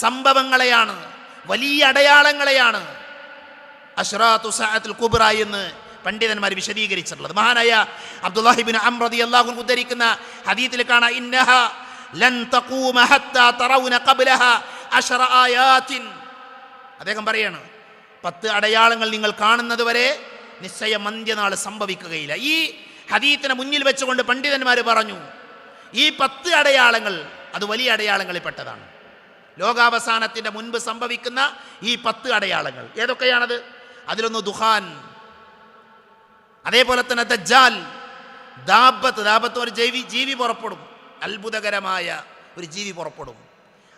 സംഭവങ്ങളെയാണ്, വലിയ അടയാളങ്ങളെയാണ് അശ്റാത്തു സാഅത്തുൽ കുബ്ര എന്ന് പണ്ഡിതന്മാർ വിശദീകരിച്ചിട്ടുള്ളത്. മഹാനായ അബ്ദുല്ലാഹി ഇബ്നു അംർ റളിയല്ലാഹു അൻഹു ഉദ്ധരിക്കുന്ന ഹദീസിൽ കാണാം, ഇന്നഹ ലൻ തഖൂമ ഹത്താ തറൗന ഖബ്ലഹ അശ്റ ആയാത്തിൻ. അദ്ദേഹം പറയാണ്, 10 അടയാളങ്ങൾ നിങ്ങൾ കാണുന്നത് വരെ നിശ്ചയം അന്ത്യനാൾ സംഭവിക്കുകയില്ല. ഈ ഹദീസിനെ മുന്നിൽ വെച്ചുകൊണ്ട് പണ്ഡിതന്മാർ പറഞ്ഞു, ഈ 10 അടയാളങ്ങൾ അത് വലിയ അടയാളങ്ങളിൽ പെട്ടതാണ്. ലോകാവസാനത്തിൻ്റെ മുൻപ് സംഭവിക്കുന്ന ഈ 10 അടയാളങ്ങൾ ഏതൊക്കെയാണത്? അതിലൊന്ന് ദുഹാൻ, അതേപോലെ തന്നെ ദജ്ജാൽ, ദാബത്ത് ഒരു ജീവി പുറപ്പെടും, അത്ഭുതകരമായ ഒരു ജീവി പുറപ്പെടും.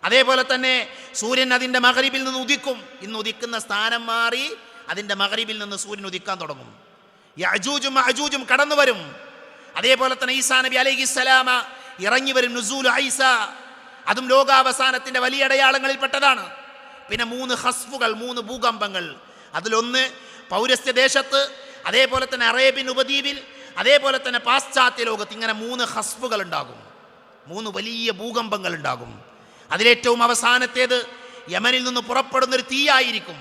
അതേപോലെ തന്നെ സൂര്യൻ അതിൻ്റെ മഗ്രിബിൽ നിന്ന് ഉദിക്കും. ഇന്ന് ഉദിക്കുന്ന സ്ഥാനം മാറി അതിൻ്റെ മഗ്രിബിൽ നിന്ന് സൂര്യൻ ഉദിക്കാൻ തുടങ്ങും. യഅജൂജും മഅജൂജും കടന്നു വരും. അതേപോലെ തന്നെ ഈസാ നബി അലൈഹിസ്സലാമ ഇറങ്ങി വരും, നുസൂൽ ഈസ, അതും ലോകാവസാനത്തിൻ്റെ വലിയ അടയാളങ്ങളിൽ പെട്ടതാണ്. പിന്നെ 3 ഹസ്ഫുകൾ, 3 ഭൂകമ്പങ്ങൾ. അതിലൊന്ന് പൗരസ്ത്യ ദേശത്ത്, അതേപോലെ തന്നെ അറേബ്യൻ ഉപദ്വീപിൽ, അതേപോലെ തന്നെ പാശ്ചാത്യ ലോകത്ത്. ഇങ്ങനെ 3 ഹസ്ഫുകൾ ഉണ്ടാകും, 3 വലിയ ഭൂകമ്പങ്ങൾ ഉണ്ടാകും. അതിലേറ്റവും അവസാനത്തേത് യമനിൽ നിന്ന് പുറപ്പെടുന്നൊരു തീയായിരിക്കും.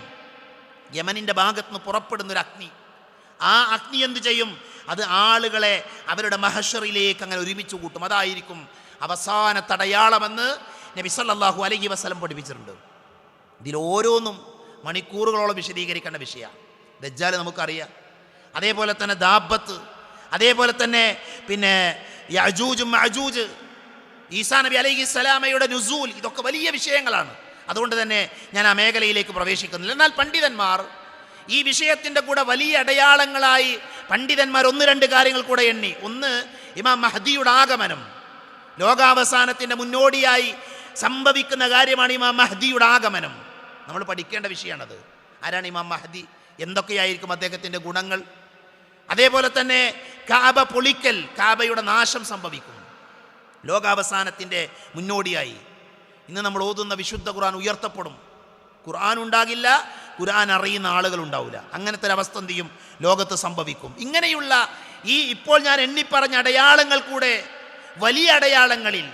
യമനിൻ്റെ ഭാഗത്ത് നിന്ന് പുറപ്പെടുന്നൊരു അഗ്നി. ആ അഗ്നി എന്ത് ചെയ്യും? അത് ആളുകളെ അവരുടെ മഹ്ശറിലേക്ക് അങ്ങനെ ഒരുമിച്ച് കൂട്ടും. അതായിരിക്കും അവസാനത്തെ അടയാളമെന്ന് നബി സല്ലല്ലാഹു അലൈഹി വസല്ലം പഠിപ്പിച്ചിട്ടുണ്ട്. ഇതിൽ ഓരോന്നും മണിക്കൂറുകളോളം വിശദീകരിക്കേണ്ട വിഷയമാണ്. ദജ്ജാൽ നമുക്കറിയാം, അതേപോലെ തന്നെ ദാബത്ത്, അതേപോലെ തന്നെ പിന്നെ യഅജൂജും മഅജൂജ്, ഈസാ നബി അലൈഹിസ്സലാമയുടെ നുസൂൽ, ഇതൊക്കെ വലിയ വിഷയങ്ങളാണ്. അതുകൊണ്ട് തന്നെ ഞാൻ ആ മേഖലയിലേക്ക് പ്രവേശിക്കുന്നില്ല. എന്നാൽ പണ്ഡിതന്മാർ ഈ വിഷയത്തിൻ്റെ കൂടെ വലിയ അടയാളങ്ങളായി പണ്ഡിതന്മാർ 1-2 കാര്യങ്ങൾ കൂടെ എണ്ണി. ഒന്ന്, ഇമാം മഹ്ദിയുടെ ആഗമനം. ലോകാവസാനത്തിൻ്റെ മുന്നോടിയായി സംഭവിക്കുന്ന കാര്യമാണ് ഇമാം മഹ്ദിയുടെ ആഗമനം. നമ്മൾ പഠിക്കേണ്ട വിഷയമാണത്. ആരാണ് ഇമാം മഹ്ദി? എന്തൊക്കെയായിരിക്കും അദ്ദേഹത്തിൻ്റെ ഗുണങ്ങൾ? അതേപോലെ തന്നെ കാബ പൊളിക്കൽ, കാബയുടെ നാശം സംഭവിക്കും ലോകാവസാനത്തിൻ്റെ മുന്നോടിയായി. ഇന്ന് നമ്മൾ ഓതുന്ന വിശുദ്ധ ഖുർആൻ ഉയർത്തപ്പെടും. ഖുർആൻ ഉണ്ടാകില്ല, ഖുർആൻ അറിയുന്ന ആളുകൾ ഉണ്ടാവില്ല. അങ്ങനത്തെ ഒരു അവസ്ഥ എന്ത് ചെയ്യും? ലോകത്ത് സംഭവിക്കും. ഇങ്ങനെയുള്ള ഈ ഇപ്പോൾ ഞാൻ എണ്ണിപ്പറഞ്ഞ അടയാളങ്ങൾ കൂടെ വലിയ അടയാളങ്ങളിൽ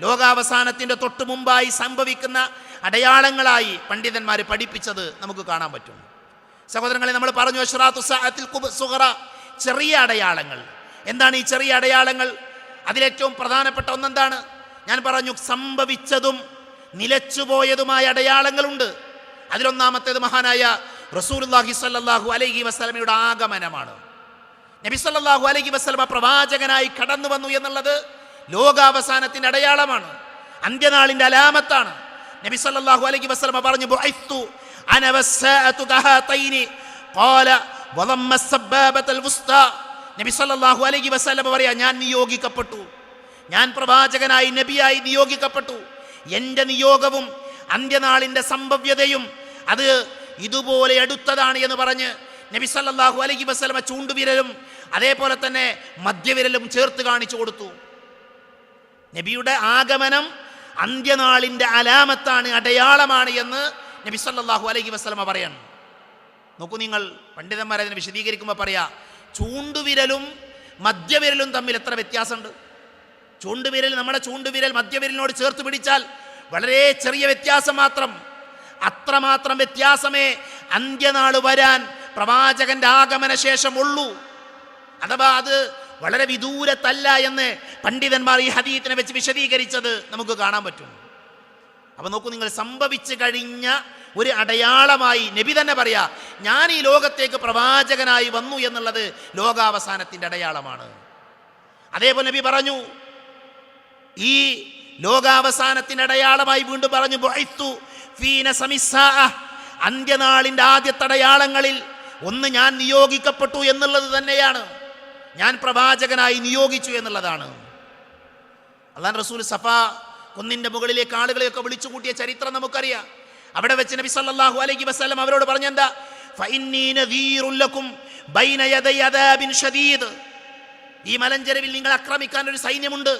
ലോകാവസാനത്തിൻ്റെ തൊട്ട് മുമ്പായി സംഭവിക്കുന്ന അടയാളങ്ങളായി പണ്ഡിതന്മാർ പഠിപ്പിച്ചത് നമുക്ക് കാണാൻ പറ്റും. സഹോദരങ്ങളെ, നമ്മൾ പറഞ്ഞു അശ്റാത്തു സഅത്തിൽ സുഗറ, ചെറിയ അടയാളങ്ങൾ. എന്താണ് ഈ ചെറിയ അടയാളങ്ങൾ? അതിലേറ്റവും പ്രധാനപ്പെട്ട ഒന്നെന്താണ്? ഞാൻ പറഞ്ഞു, സംഭവിച്ചതും നിലച്ചുപോയതുമായ അടയാളങ്ങളുണ്ട്. അതിലൊന്നാമത്തേത് മഹാനായ റസൂലുള്ളാഹി സ്വല്ലല്ലാഹു അലൈഹി വസല്ലമയുടെ ആഗമനമാണ്. നബി സ്വല്ലല്ലാഹു അലൈഹി വസല്ലമ പ്രവാചകനായി കടന്നു വന്നു എന്നുള്ളത് ലോകാവസാനത്തിൻ്റെ അടയാളമാണ്, അന്ത്യനാളിൻ്റെ അലാമത്താണ്. നബി സല്ലല്ലാഹു അലൈഹി വസല്ലമ പറഞ്ഞു, ബുഇത്തു അന വസ്സാഅതു കഹാതൈനി ഖാല വദമ്മ സബ്ബാബത്തൽ വുസ്താ. നബി സല്ലല്ലാഹു അലൈഹി വസല്ലമ പറയാ, ഞാൻ നിയോഗിക്കപ്പെട്ടു, ഞാൻ പ്രവാചകനായി നബിയായി നിയോഗിക്കപ്പെട്ടു. എൻ്റെ നിയോഗവും അന്ത്യനാളിൻ്റെ സംഭവ്യതയും അത് ഇതുപോലെ അടുത്തതാണ് എന്ന് പറഞ്ഞ് നബി സല്ലല്ലാഹു അലൈഹി വസല്ലമ ചൂണ്ടുവിരലും അതേപോലെ തന്നെ മധ്യവിരലും ചേർത്ത് കാണിച്ചു കൊടുത്തു. നബിയുടെ ആഗമനം അന്ത്യനാളിൻ്റെ അലാമത്താണ്, അടയാളമാണ് എന്ന് നബി സല്ലല്ലാഹു അലൈഹി വസല്ലമ പറയണം. നോക്കൂ, നിങ്ങൾ പണ്ഡിതന്മാർ അതിനെ വിശദീകരിക്കുമ്പോൾ പറയാ, ചൂണ്ടുവിരലും മധ്യവിരലും തമ്മിൽ എത്ര വ്യത്യാസമുണ്ട്. ചൂണ്ടുവിരൽ, നമ്മുടെ ചൂണ്ടുവിരൽ മധ്യവിരലിനോട് ചേർത്ത് പിടിച്ചാൽ വളരെ ചെറിയ വ്യത്യാസം മാത്രം. അത്രമാത്രം വ്യത്യാസമേ അന്ത്യനാൾ വരാൻ പ്രവാചകന്റെ ആഗമന ശേഷം ഉള്ളൂ. അഥവാ അത് വളരെ വിദൂരത്തല്ല എന്ന് പണ്ഡിതന്മാർ ഈ ഹദീത്തിനെ വെച്ച് വിശദീകരിച്ചത് നമുക്ക് കാണാൻ പറ്റും. അപ്പൊ നോക്കൂ നിങ്ങൾ, സംഭവിച്ചു കഴിഞ്ഞ ഒരു അടയാളമായി നബി തന്നെ പറയാ, ഞാൻ ഈ ലോകത്തേക്ക് പ്രവാചകനായി വന്നു എന്നുള്ളത് ലോകാവസാനത്തിൻ്റെ അടയാളമാണ്. അതേപോലെ നബി പറഞ്ഞു, ഈ ലോകാവസാനത്തിൻ്റെ അടയാളമായി വീണ്ടും പറഞ്ഞു, ബുഇത്തു ഫീന സമിസ്സാഅ, അന്ത്യനാളിൻ്റെ ആദ്യത്തെ അടയാളങ്ങളിൽ ഒന്ന് ഞാൻ നിയോഗിക്കപ്പെട്ടു എന്നുള്ളത് തന്നെയാണ്, ഞാൻ പ്രവാചകനായി നിയോഗിച്ചു എന്നുള്ളതാണ്. അല്ലാഹു റസൂൽ സഫാ കുന്നിൻ്റെ മുകളിലേക്ക് ആളുകളെയൊക്കെ വിളിച്ചു കൂട്ടിയ ചരിത്രം നമുക്കറിയാം. അവിടെ വെച്ച് നബി സല്ലല്ലാഹു അലൈഹി വസല്ലം അവരോട് പറഞ്ഞെന്താ, ഫഇന്നീ നദീറുൻ ലക്കും ബൈന യദൈ അദാബിൻ ശദീദ്, ഈ മലഞ്ചെരുവിൽ നിങ്ങൾ ആക്രമിക്കാൻ ഒരു സൈന്യമുണ്ട്,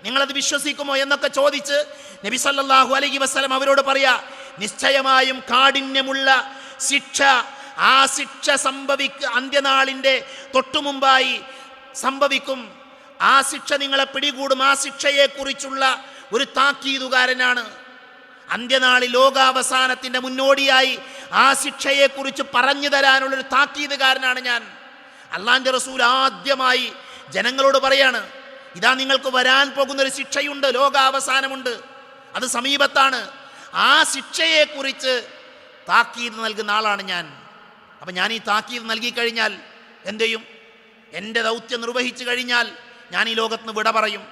നിങ്ങളത് വിശ്വസിക്കുമോ എന്നൊക്കെ ചോദിച്ച് നബി സല്ലല്ലാഹു അലൈഹി വസല്ലം അവരോട് പറയാ, നിശ്ചയമായും കാഠിന്യമുള്ള ശിക്ഷ, ആ ശിക്ഷ അന്ത്യനാളിൻ്റെ തൊട്ടുമുമ്പായി സംഭവിക്കും. ആ ശിക്ഷ നിങ്ങളെ പിടികൂടും. ആ ശിക്ഷയെക്കുറിച്ചുള്ള ഒരു താക്കീതുകാരനാണ്. അന്ത്യനാളിൽ ലോകാവസാനത്തിൻ്റെ മുന്നോടിയായി ആ ശിക്ഷയെക്കുറിച്ച് പറഞ്ഞു തരാനുള്ളൊരു താക്കീതുകാരനാണ് ഞാൻ. അള്ളാന്റെ റസൂൽ ആദ്യമായി ജനങ്ങളോട് പറയാണ്, ഇതാ നിങ്ങൾക്ക് വരാൻ പോകുന്നൊരു ശിക്ഷയുണ്ട്, ലോകാവസാനമുണ്ട്, അത് സമീപത്താണ്. ആ ശിക്ഷയെക്കുറിച്ച് താക്കീത് നൽകുന്ന ആളാണ് ഞാൻ. അപ്പം ഞാൻ ഈ താക്കീത് നൽകിക്കഴിഞ്ഞാൽ എന്ത് ചെയ്യും? എൻ്റെ ദൗത്യം നിർവഹിച്ചു കഴിഞ്ഞാൽ ഞാൻ ഈ ലോകത്ത് നിന്ന് വിട പറയും.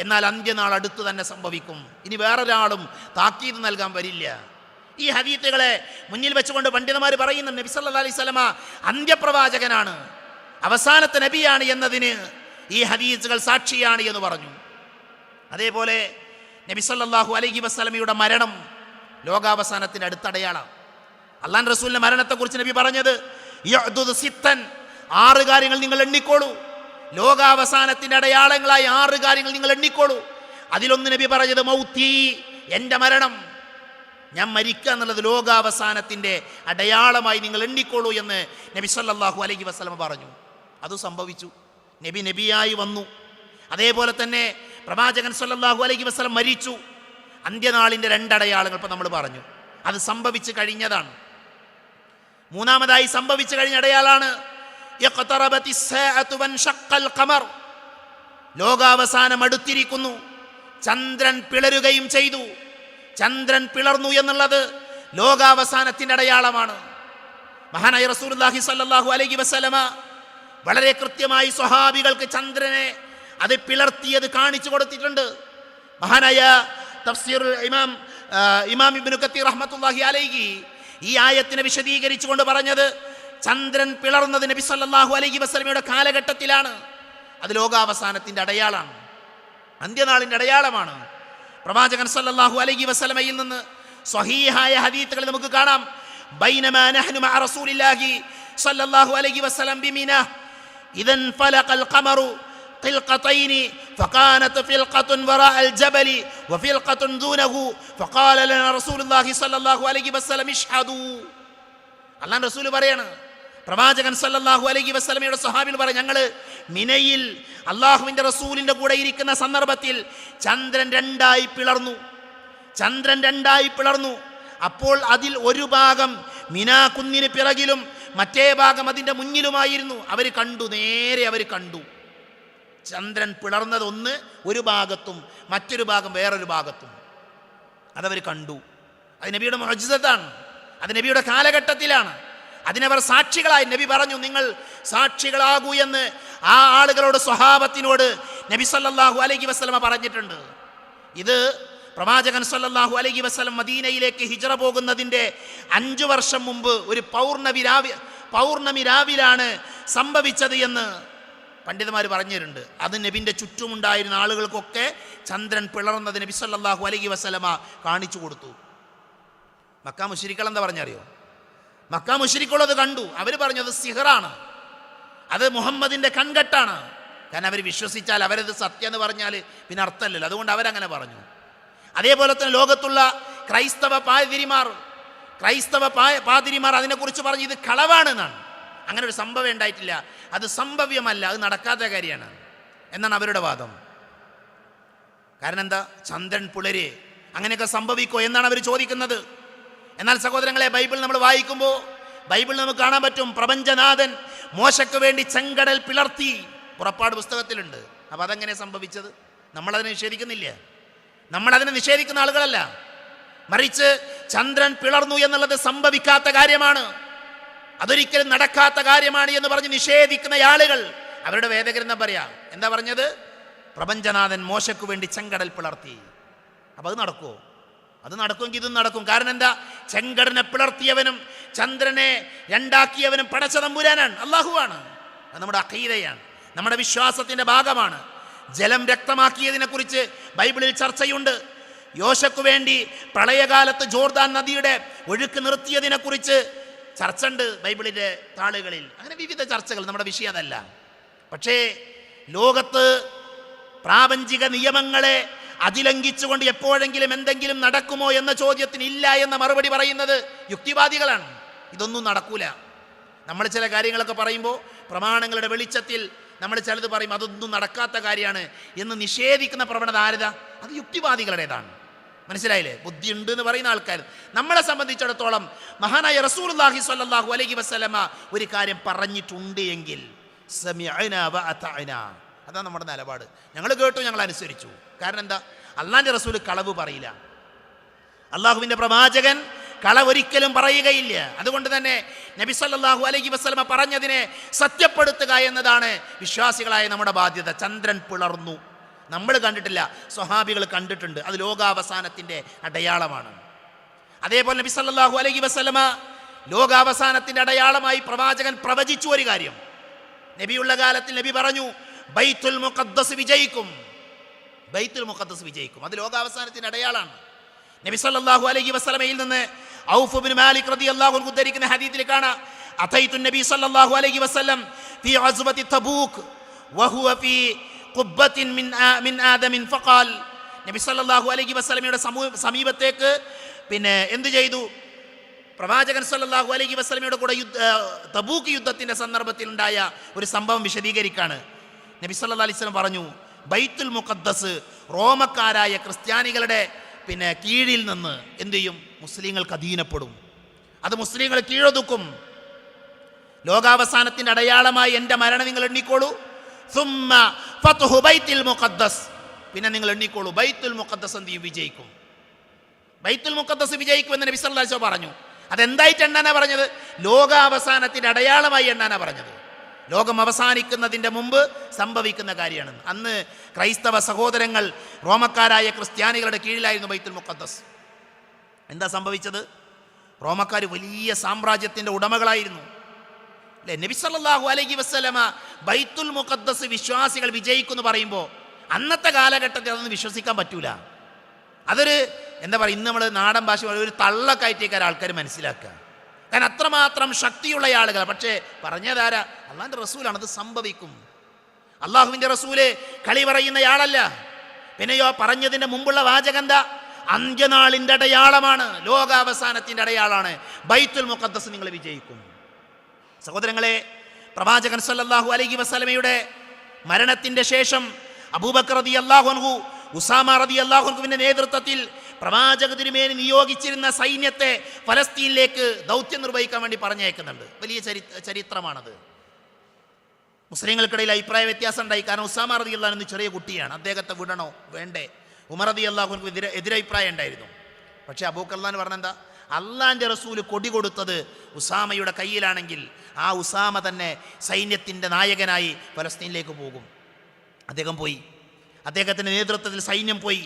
എന്നാൽ അന്ത്യനാൾ അടുത്ത് തന്നെ സംഭവിക്കും. ഇനി വേറൊരാളും താക്കീത് നൽകാൻ വരില്ല. ഈ ഹദീത്തുകളെ മുന്നിൽ വെച്ചുകൊണ്ട് പണ്ഡിതന്മാർ പറയുന്നു, നബി സല്ലല്ലാഹു അലൈഹി വസല്ലമ അന്ത്യപ്രവാചകനാണ്, അവസാനത്തെ നബിയാണ് എന്നതിന് ഈ ഹദീസുകൾ സാക്ഷിയാണ് എന്ന് പറഞ്ഞു. അതേപോലെ നബി സല്ലല്ലാഹു അലൈഹി വസല്ലമയുടെ മരണം ലോകാവസാനത്തിൻ്റെ അടുത്തടയാളം. അള്ളാഹുവിന്റെ റസൂലിന്റെ മരണത്തെക്കുറിച്ച് നബി പറഞ്ഞത്, യഅ്ദുദു സിത്തൻ, 6 കാര്യങ്ങൾ നിങ്ങൾ എണ്ണിക്കോളൂ. ലോകാവസാനത്തിൻ്റെ അടയാളങ്ങളായി 6 കാര്യങ്ങൾ നിങ്ങൾ എണ്ണിക്കോളൂ. അതിലൊന്ന് നബി പറഞ്ഞത് മൗത്തി, എൻ്റെ മരണം, ഞാൻ മരിക്കുക എന്നുള്ളത് ലോകാവസാനത്തിൻ്റെ അടയാളമായി നിങ്ങൾ എണ്ണിക്കോളൂ എന്ന് നബി സല്ലല്ലാഹു അലൈഹി വസല്ലം പറഞ്ഞു. അത് സംഭവിച്ചു. നബി നബിയായി വന്നു. അതേപോലെ തന്നെ പ്രവാചകൻ സല്ലല്ലാഹു അലൈഹി വസല്ലം മരിച്ചു. അന്ത്യനാളിൻ്റെ 2 അടയാളങ്ങൾ ഇപ്പം നമ്മൾ പറഞ്ഞു, അത് സംഭവിച്ചു കഴിഞ്ഞതാണ്. മൂന്നാമതായി സംഭവിച്ചു കഴിഞ്ഞ അടയാളാണ് ലോകാവസാനം അടുത്തിരിക്കുന്നു. ചന്ദ്രൻ പിളരുകയും ചെയ്തു. ചന്ദ്രൻ പിളർന്നു എന്നുള്ളത് ലോകാവസാനത്തിൻ്റെ അടയാളമാണ്. മഹാനായ റസൂലുള്ളാഹി സ്വല്ലല്ലാഹു അലൈഹി വസല്ലമ വളരെ കൃത്യമായി സ്വഹാബികൾക്ക് ചന്ദ്രനെ അത് പിളർത്തിയത് കാണിച്ചു കൊടുത്തിട്ടുണ്ട്. മഹാനായ തഫ്സീർ ഇമാം ഇബ്നു കത്തീർ റഹ്മത്തുള്ളാഹി അലൈഹി ഈ ആയത്തിനെ വിശദീകരിച്ചുകൊണ്ട് പറഞ്ഞത്, ചന്ദ്രൻ പിളർന്നത് നബി സല്ലല്ലാഹു അലൈഹി വസല്ലമയുടെ കാലഘട്ടത്തിലാണ്. അത് ലോകാവസാനത്തിൻ്റെ അടയാളമാണ്, അന്ത്യനാളിൻ്റെ അടയാളമാണ്. പ്രവാചകൻ സല്ലല്ലാഹു അലൈഹി വസല്ലമയിൽ നിന്ന് സ്വഹീഹായ ഹദീസുകൾ നമുക്ക് കാണാം. ബൈനമാ നഹ്നു മഅ റസൂലില്ലാഹി സ്വല്ലല്ലാഹു അലൈഹി വസല്ലം ബിമിന ഇദൻ ഫലഖൽ ഖമറു ഖിൽഖതൈനി ഫകാനത് ഫിൽഖത്തുൻ വറാഅൽ ജബലി വഫിൽഖത്തുൻ ദൂനഹു ഫഖാല ലനാ റസൂലുള്ളാഹി സ്വല്ലല്ലാഹു അലൈഹി വസല്ലം ഇഷ്ഹദൂ. അല്ലാഹു റസൂൽ പറയാണ്, പ്രവാചകൻ സല്ലല്ലാഹു അലൈഹി വസല്ലമയുടെ സ്വഹാബികൾ പറയും, ഞങ്ങൾ മിനയിൽ അള്ളാഹുവിൻ്റെ റസൂലിൻ്റെ കൂടെ ഇരിക്കുന്ന സന്ദർഭത്തിൽ ചന്ദ്രൻ രണ്ടായി പിളർന്നു. അപ്പോൾ അതിൽ ഒരു ഭാഗം മിനാ കുന്നിന് പിറകിലും മറ്റേ ഭാഗം അതിൻ്റെ മുന്നിലുമായിരുന്നു. നേരെ അവർ കണ്ടു ചന്ദ്രൻ പിളർന്നത് ഒരു ഭാഗത്തും മറ്റൊരു ഭാഗം വേറൊരു ഭാഗത്തും. അതവർ കണ്ടു. അത് നബിയുടെ മുഅ്ജിസത്താണ്, അത് നബിയുടെ കാലഘട്ടത്തിലാണ്. അതിനവർ സാക്ഷികളായി. നബി പറഞ്ഞു, നിങ്ങൾ സാക്ഷികളാകൂ എന്ന് ആ ആളുകളോട്, സ്വഹാബത്തിനോട് നബി സല്ലല്ലാഹു അലൈഹി വസല്ലമ പറഞ്ഞിട്ടുണ്ട്. ഇത് പ്രവാചകൻ സല്ലല്ലാഹു അലൈഹി വസല്ലം മദീനയിലേക്ക് ഹിജ്റ പോകുന്നതിൻ്റെ 5 വർഷം മുമ്പ് ഒരു പൗർണമി രാവിലാണ് സംഭവിച്ചത് എന്ന് പണ്ഡിതന്മാർ പറഞ്ഞിട്ടുണ്ട്. അത് നബിൻ്റെ ചുറ്റുമുണ്ടായിരുന്ന ആളുകൾക്കൊക്കെ ചന്ദ്രൻ പിളർന്നത് നബി സല്ലല്ലാഹു അലൈഹി വസല്ലമ കാണിച്ചു കൊടുത്തു. മക്ക മുശ്രിക്കുകൾ എന്താ പറഞ്ഞറിയോ? മക്ക മുശ്രിക്കുള്ളത് കണ്ടു. അവർ പറഞ്ഞു അത് സിഹറാണ്, അത് മുഹമ്മദിൻ്റെ കൺകെട്ടാണ്. കാരണം അവർ വിശ്വസിച്ചാൽ, അവരത് സത്യം എന്ന് പറഞ്ഞാൽ പിന്നെ അർത്ഥമല്ലല്ലോ. അതുകൊണ്ട് അവരങ്ങനെ പറഞ്ഞു. അതേപോലെ തന്നെ ലോകത്തുള്ള ക്രൈസ്തവ പാതിരിമാർ അതിനെക്കുറിച്ച് പറഞ്ഞു ഇത് കളവാണെന്നാണ്. അങ്ങനെ ഒരു സംഭവം ഉണ്ടായിട്ടില്ല, അത് സംഭവ്യമല്ല, അത് നടക്കാത്ത കാര്യമാണ് എന്നാണ് അവരുടെ വാദം. കാരണം എന്താ? ചന്ദ്രൻ പുലരെ അങ്ങനെയൊക്കെ സംഭവിക്കോ എന്നാണ് അവർ ചോദിക്കുന്നത്. എന്നാൽ സഹോദരങ്ങളെ, ബൈബിൾ നമ്മൾ വായിക്കുമ്പോൾ ബൈബിൾ നമുക്ക് കാണാൻ പറ്റും, പ്രപഞ്ചനാഥൻ മോശയ്ക്ക് വേണ്ടി ചെങ്കടൽ പിളർത്തി. പുറപ്പാട് പുസ്തകത്തിലുണ്ട്. അപ്പം അതെങ്ങനെ സംഭവിച്ചത്? നമ്മളതിനെ നിഷേധിക്കുന്നില്ല, നമ്മളതിനെ നിഷേധിക്കുന്ന ആളുകളല്ല. മറിച്ച് ചന്ദ്രൻ പിളർന്നു എന്നുള്ളത് സംഭവിക്കാത്ത കാര്യമാണ്, അതൊരിക്കലും നടക്കാത്ത കാര്യമാണ് എന്ന് പറഞ്ഞ് നിഷേധിക്കുന്ന ആളുകൾ, അവരുടെ വേദഗ്രന്ഥം പറയാ എന്താ പറഞ്ഞത്? പ്രപഞ്ചനാഥൻ മോശയ്ക്ക് വേണ്ടി ചെങ്കടൽ പിളർത്തി. അപ്പം അത് നടക്കുമോ? അത് നടക്കുമെങ്കിൽ ഇതും നടക്കും. കാരണം എന്താ? ചെങ്കടലിനെ പിളർത്തിയവനും ചന്ദ്രനെ രണ്ടാക്കിയവനും പടച്ച തമ്പുരാനാണ്, അല്ലാഹുവാണ്. അത് നമ്മുടെ അഖീദയാണ്, നമ്മുടെ വിശ്വാസത്തിൻ്റെ ഭാഗമാണ്. ജലം രക്തമാക്കിയതിനെ കുറിച്ച് ബൈബിളിൽ ചർച്ചയുണ്ട്. യോശയ്ക്ക് വേണ്ടി പ്രളയകാലത്ത് ജോർദാൻ നദിയുടെ ഒഴുക്ക് നിർത്തിയതിനെ കുറിച്ച് ചർച്ച ഉണ്ട് ബൈബിളിൻ്റെ താളുകളിൽ. അങ്ങനെ വിവിധ ചർച്ചകൾ, നമ്മുടെ വിഷയം അതല്ല. പക്ഷേ ലോകത്ത് പ്രാപഞ്ചിക നിയമങ്ങളെ അതിലംഘിച്ചുകൊണ്ട് എപ്പോഴെങ്കിലും എന്തെങ്കിലും നടക്കുമോ എന്ന ചോദ്യത്തിന് ഇല്ല എന്ന മറുപടി പറയുന്നത് യുക്തിവാദികളാണ്. ഇതൊന്നും നടക്കൂല. നമ്മൾ ചില കാര്യങ്ങളൊക്കെ പറയുമ്പോൾ പ്രമാണങ്ങളുടെ വെളിച്ചത്തിൽ നമ്മൾ ചിലത് പറയും അതൊന്നും നടക്കാത്ത കാര്യമാണ് എന്ന് നിഷേധിക്കുന്ന പ്രവണത ആരതാ? അത് യുക്തിവാദികളുടേതാണ്. മനസ്സിലായില്ലേ? ബുദ്ധിയുണ്ട് എന്ന് പറയുന്ന ആൾക്കാർ. നമ്മളെ സംബന്ധിച്ചിടത്തോളം മഹാനായ റസൂലുള്ളാഹി സ്വല്ലല്ലാഹു അലൈഹി വസല്ലമ ഒരു കാര്യം പറഞ്ഞിട്ടുണ്ട് എങ്കിൽ സമിഅനാ വ അതഅനാ, അതാണ് നമ്മുടെ നിലപാട്. ഞങ്ങൾ കേട്ടു, ഞങ്ങൾ അനുസരിച്ചു. കാരണം എന്താ? അള്ളാഹിൻ്റെ റസൂൽ കളവ് പറയില്ല, അള്ളാഹുവിൻ്റെ പ്രവാചകൻ കളവൊരിക്കലും പറയുകയില്ല. അതുകൊണ്ട് തന്നെ നബി സല്ലല്ലാഹു അലൈഹി വസല്ലമ പറഞ്ഞതിനെ സത്യപ്പെടുത്തുക എന്നതാണ് വിശ്വാസികളായ നമ്മുടെ ബാധ്യത. ചന്ദ്രൻ പിളർന്നു, നമ്മൾ കണ്ടിട്ടില്ല, സ്വഹാബികൾ കണ്ടിട്ടുണ്ട്. അത് ലോകാവസാനത്തിൻ്റെ അടയാളമാണ്. അതേപോലെ നബി സല്ലല്ലാഹു അലൈഹി വസല്ലമ ലോകാവസാനത്തിൻ്റെ അടയാളമായി പ്രവാചകൻ പ്രവചിച്ചു ഒരു കാര്യം. നബിയുള്ള കാലത്തിൽ നബി പറഞ്ഞു, ബൈത്തുൽ മുഖദ്ദസ് വിജയിക്കും, ബൈത്തുൽ മുഖദ്ദസ് വിജയിക്കും. അത് ലോകാവസാനത്തിൻ്റെ അടയാളമാണ്. നബി സല്ലല്ലാഹു അലൈഹി വസല്ലമയിൽ നിന്ന് ഔഫ് ഇബ്നു മാലിക് റളിയല്ലാഹു അൻഹു ഉദ്ധരിക്കുന്ന ഹദീസിൽ കാണാം, അതൈതു നബി സല്ലല്ലാഹു അലൈഹി വസല്ലം ഫീ ഗസ്വതി തബൂക് വഹുവ ഫീ ഖുബ്ബത്തിൻ മിൻ ആദമിൻ ഫഖാൽ. നബി സല്ലല്ലാഹു അലൈഹി വസല്ലമയുടെ സമീപത്തേക്ക് എന്ത് ചെയ്തു? പ്രവാചകൻ സല്ലല്ലാഹു അലൈഹി വസല്ലമയുടെ കൂടെ തബൂക്ക് യുദ്ധത്തിൻ്റെ സന്ദർഭത്തിൽ ഉണ്ടായ ഒരു സംഭവം വിശദീകരിക്കാണ്. നബി സല്ലല്ലാഹു അലൈഹി വസല്ലം പറഞ്ഞു, ബൈത്തുൽ മുഖദ്ദസ് റോമക്കാരായ ക്രിസ്ത്യാനികളുടെ കീഴിൽ നിന്ന് എന്തു ചെയ്യും? മുസ്ലിങ്ങൾക്ക് അധീനപ്പെടും, അത് മുസ്ലിങ്ങൾ കീഴൊതുക്കും. ലോകാവസാനത്തിൻ്റെ അടയാളമായി എൻ്റെ മരണം നിങ്ങൾ എണ്ണിക്കോളൂ. സുമ്മ ഫത്ഹു ബൈത്തുൽ മുഖദ്ദസ്, പിന്നെ നിങ്ങൾ എണ്ണിക്കോളൂ ബൈത്തുൽ മുഖദ്ദസ് എന്ത് ചെയ്യും? വിജയിക്കും. ബൈത്തുൽ മുഖദ്ദസ് വിജയിക്കും എന്ന് നബി സല്ലല്ലാഹു അലൈഹി വസല്ലം പറഞ്ഞു. അതെന്തായിട്ട് എണ്ണാനാ പറഞ്ഞത്? ലോകാവസാനത്തിൻ്റെ അടയാളമായി എണ്ണാനാ പറഞ്ഞത്. ലോകം അവസാനിക്കുന്നതിൻ്റെ മുമ്പ് സംഭവിക്കുന്ന കാര്യമാണ്. അന്ന് ക്രൈസ്തവ സഹോദരങ്ങൾ റോമക്കാരായ ക്രിസ്ത്യാനികളുടെ കീഴിലായിരുന്നു ബൈത്തുൽ മുഖദ്ദസ്. എന്താ സംഭവിച്ചത്? റോമക്കാർ വലിയ സാമ്രാജ്യത്തിൻ്റെ ഉടമകളായിരുന്നു അല്ലേ? നബി സല്ലല്ലാഹു അലൈഹി വസല്ലമ ബൈത്തുൽ മുഖദ്ദസ് വിശ്വാസികൾ വിജയിക്കുമെന്ന് പറയുമ്പോൾ അന്നത്തെ കാലഘട്ടത്തിൽ അതൊന്നും വിശ്വസിക്കാൻ പറ്റൂല. അതൊരു എന്താ പറയുക, ഇന്ന് നമ്മൾ നാടൻ ഭാഷ ഒരു തള്ളക്കയറ്റേക്കാർ ആൾക്കാർ മനസ്സിലാക്കുക. കാരണം അത്രമാത്രം ശക്തിയുള്ള ആളുകൾ. പക്ഷേ പറഞ്ഞതാരാ? അള്ളാഹിൻ്റെ റസൂലാണ്. അത് സംഭവിക്കും. അള്ളാഹുവിൻ്റെ റസൂല് കളി പറയുന്നയാളല്ല. പിന്നെയോ പറഞ്ഞതിൻ്റെ മുമ്പുള്ള വാചകം എന്താ? അന്ത്യനാളിൻ്റെ അടയാളമാണ്, ലോകാവസാനത്തിൻ്റെ അടയാളമാണ് ബൈത്തുൽ മുഖദ്ദസ് നിങ്ങൾ വിജയിക്കും. സഹോദരങ്ങളെ, പ്രവാചകൻ സല്ലല്ലാഹു അലൈഹി വസല്ലമയുടെ മരണത്തിൻ്റെ ശേഷം അബൂബക്കർ റളിയല്ലാഹു അൻഹു, ഉസാമ റളിയല്ലാഹു അൻഹുവിൻ്റെ നേതൃത്വത്തിൽ പ്രവാചക തിരുമേനി നിയോഗിച്ചിരുന്ന സൈന്യത്തെ ഫലസ്തീനിലേക്ക് ദൗത്യം നിർവഹിക്കാൻ വേണ്ടി പറഞ്ഞയക്കുന്നുണ്ട്. വലിയ ചരിത്രമാണത്. മുസ്ലിങ്ങൾക്കിടയിൽ അഭിപ്രായ വ്യത്യാസം ഉണ്ടായി. കാരണം ഉസാമ റളിയല്ലാഹു അൻഹു ചെറിയ കുട്ടിയാണ്, അദ്ദേഹത്തെ വിടണോ വേണ്ടേ? ഉമർ റളിയല്ലാഹു അൻഹു എതിരഭിപ്രായം ഉണ്ടായിരുന്നു. പക്ഷേ അബൂബക്കർ റളിയല്ലാഹു പറഞ്ഞെന്താ, അള്ളാഹിൻ്റെ റസൂല് കൊടി കൊടുത്തത് ഉസാമയുടെ കയ്യിലാണെങ്കിൽ ആ ഉസാമ തന്നെ സൈന്യത്തിൻ്റെ നായകനായി ഫലസ്തീനിലേക്ക് പോകും. അദ്ദേഹം പോയി. അദ്ദേഹത്തിൻ്റെ നേതൃത്വത്തിൽ സൈന്യം പോയി.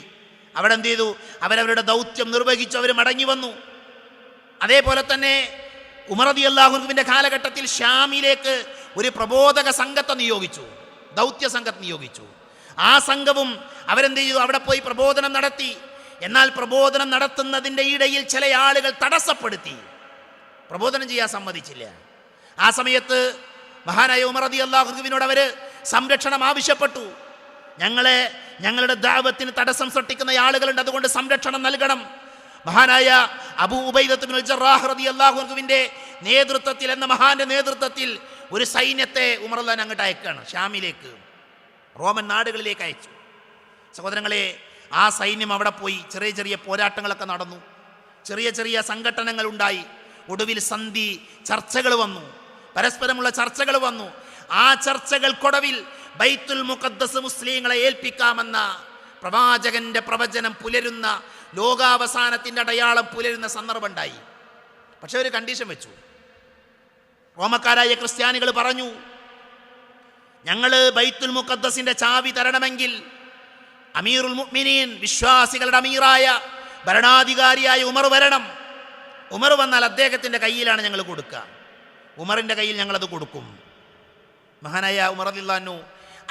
അവിടെ എന്ത് ചെയ്തു? അവരവരുടെ ദൗത്യം നിർവഹിച്ചു. അവർ മടങ്ങി വന്നു. അതേപോലെ തന്നെ ഉമർ റളിയല്ലാഹു അൻഹുവിൻ്റെ കാലഘട്ടത്തിൽ ഷാമിലേക്ക് ഒരു പ്രബോധക സംഘത്തെ നിയോഗിച്ചു, ദൗത്യ സംഘത്തെ നിയോഗിച്ചു. ആ സംഘവും അവരെന്ത് ചെയ്തു? അവിടെ പോയി പ്രബോധനം നടത്തി. എന്നാൽ പ്രബോധനം നടത്തുന്നതിൻ്റെ ഇടയിൽ ചില ആളുകൾ തടസ്സപ്പെടുത്തി, പ്രബോധനം ചെയ്യാൻ സമ്മതിച്ചില്ല. ആ സമയത്ത് മഹാനായ ഉമർ റളിയല്ലാഹു അൻഹുവിനോട് അവർ സംരക്ഷണം ആവശ്യപ്പെട്ടു. ഞങ്ങളുടെ ദഅവത്തിന് തടസ്സം സൃഷ്ടിക്കുന്ന ആളുകളുണ്ട്, അതുകൊണ്ട് സംരക്ഷണം നൽകണം. മഹാനായ അബൂ ഉബൈദത്ത് ബിനുൽ ജറാഹ് റളിയല്ലാഹു അൻഹുവിൻ്റെ നേതൃത്വത്തിൽ, എന്ന മഹാന്റെ നേതൃത്വത്തിൽ ഒരു സൈന്യത്തെ ഉമർ റളിയല്ലാഹു അൻഹു അങ്ങോട്ട് അയക്കുകയാണ്, ഷാമിലേക്ക്, റോമൻ നാടുകളിലേക്ക് അയച്ചു. സഹോദരങ്ങളെ, ആ സൈന്യം അവിടെ പോയി. ചെറിയ ചെറിയ പോരാട്ടങ്ങളൊക്കെ നടന്നു, ചെറിയ ചെറിയ സംഘടനകൾ ഉണ്ടായി. ഒടുവിൽ സന്ധി ചർച്ചകൾ വന്നു, പരസ്പരമുള്ള ചർച്ചകൾ വന്നു. ആ ചർച്ചകൾക്കൊടുവിൽ ബൈത്തുൽ മുഖദ്ദസ് മുസ്ലിങ്ങളെ ഏൽപ്പിക്കാമെന്ന പ്രവാചകന്റെ പ്രവചനം പുലരുന്ന, ലോകാവസാനത്തിൻ്റെ അടയാളം പുലരുന്ന സന്ദർഭം ഉണ്ടായി. പക്ഷെ ഒരു കണ്ടീഷൻ വെച്ചു. റോമക്കാരായ ക്രിസ്ത്യാനികൾ പറഞ്ഞു, ഞങ്ങൾ ബൈത്തുൽ മുഖദ്ദസിന്റെ ചാവി തരണമെങ്കിൽ അമീറുൽ മുഅ്മിനീൻ, വിശ്വാസികളുടെ അമീറായ ഭരണാധികാരിയായ ഉമർ വരണം. ഉമർ വന്നാൽ അദ്ദേഹത്തിൻ്റെ കയ്യിലാണ് ഞങ്ങൾ കൊടുക്കുക, ഉമറിൻ്റെ കയ്യിൽ ഞങ്ങളത് കൊടുക്കും. മഹാനായ ഉമർ റളിയല്ലാഹു അൻഹു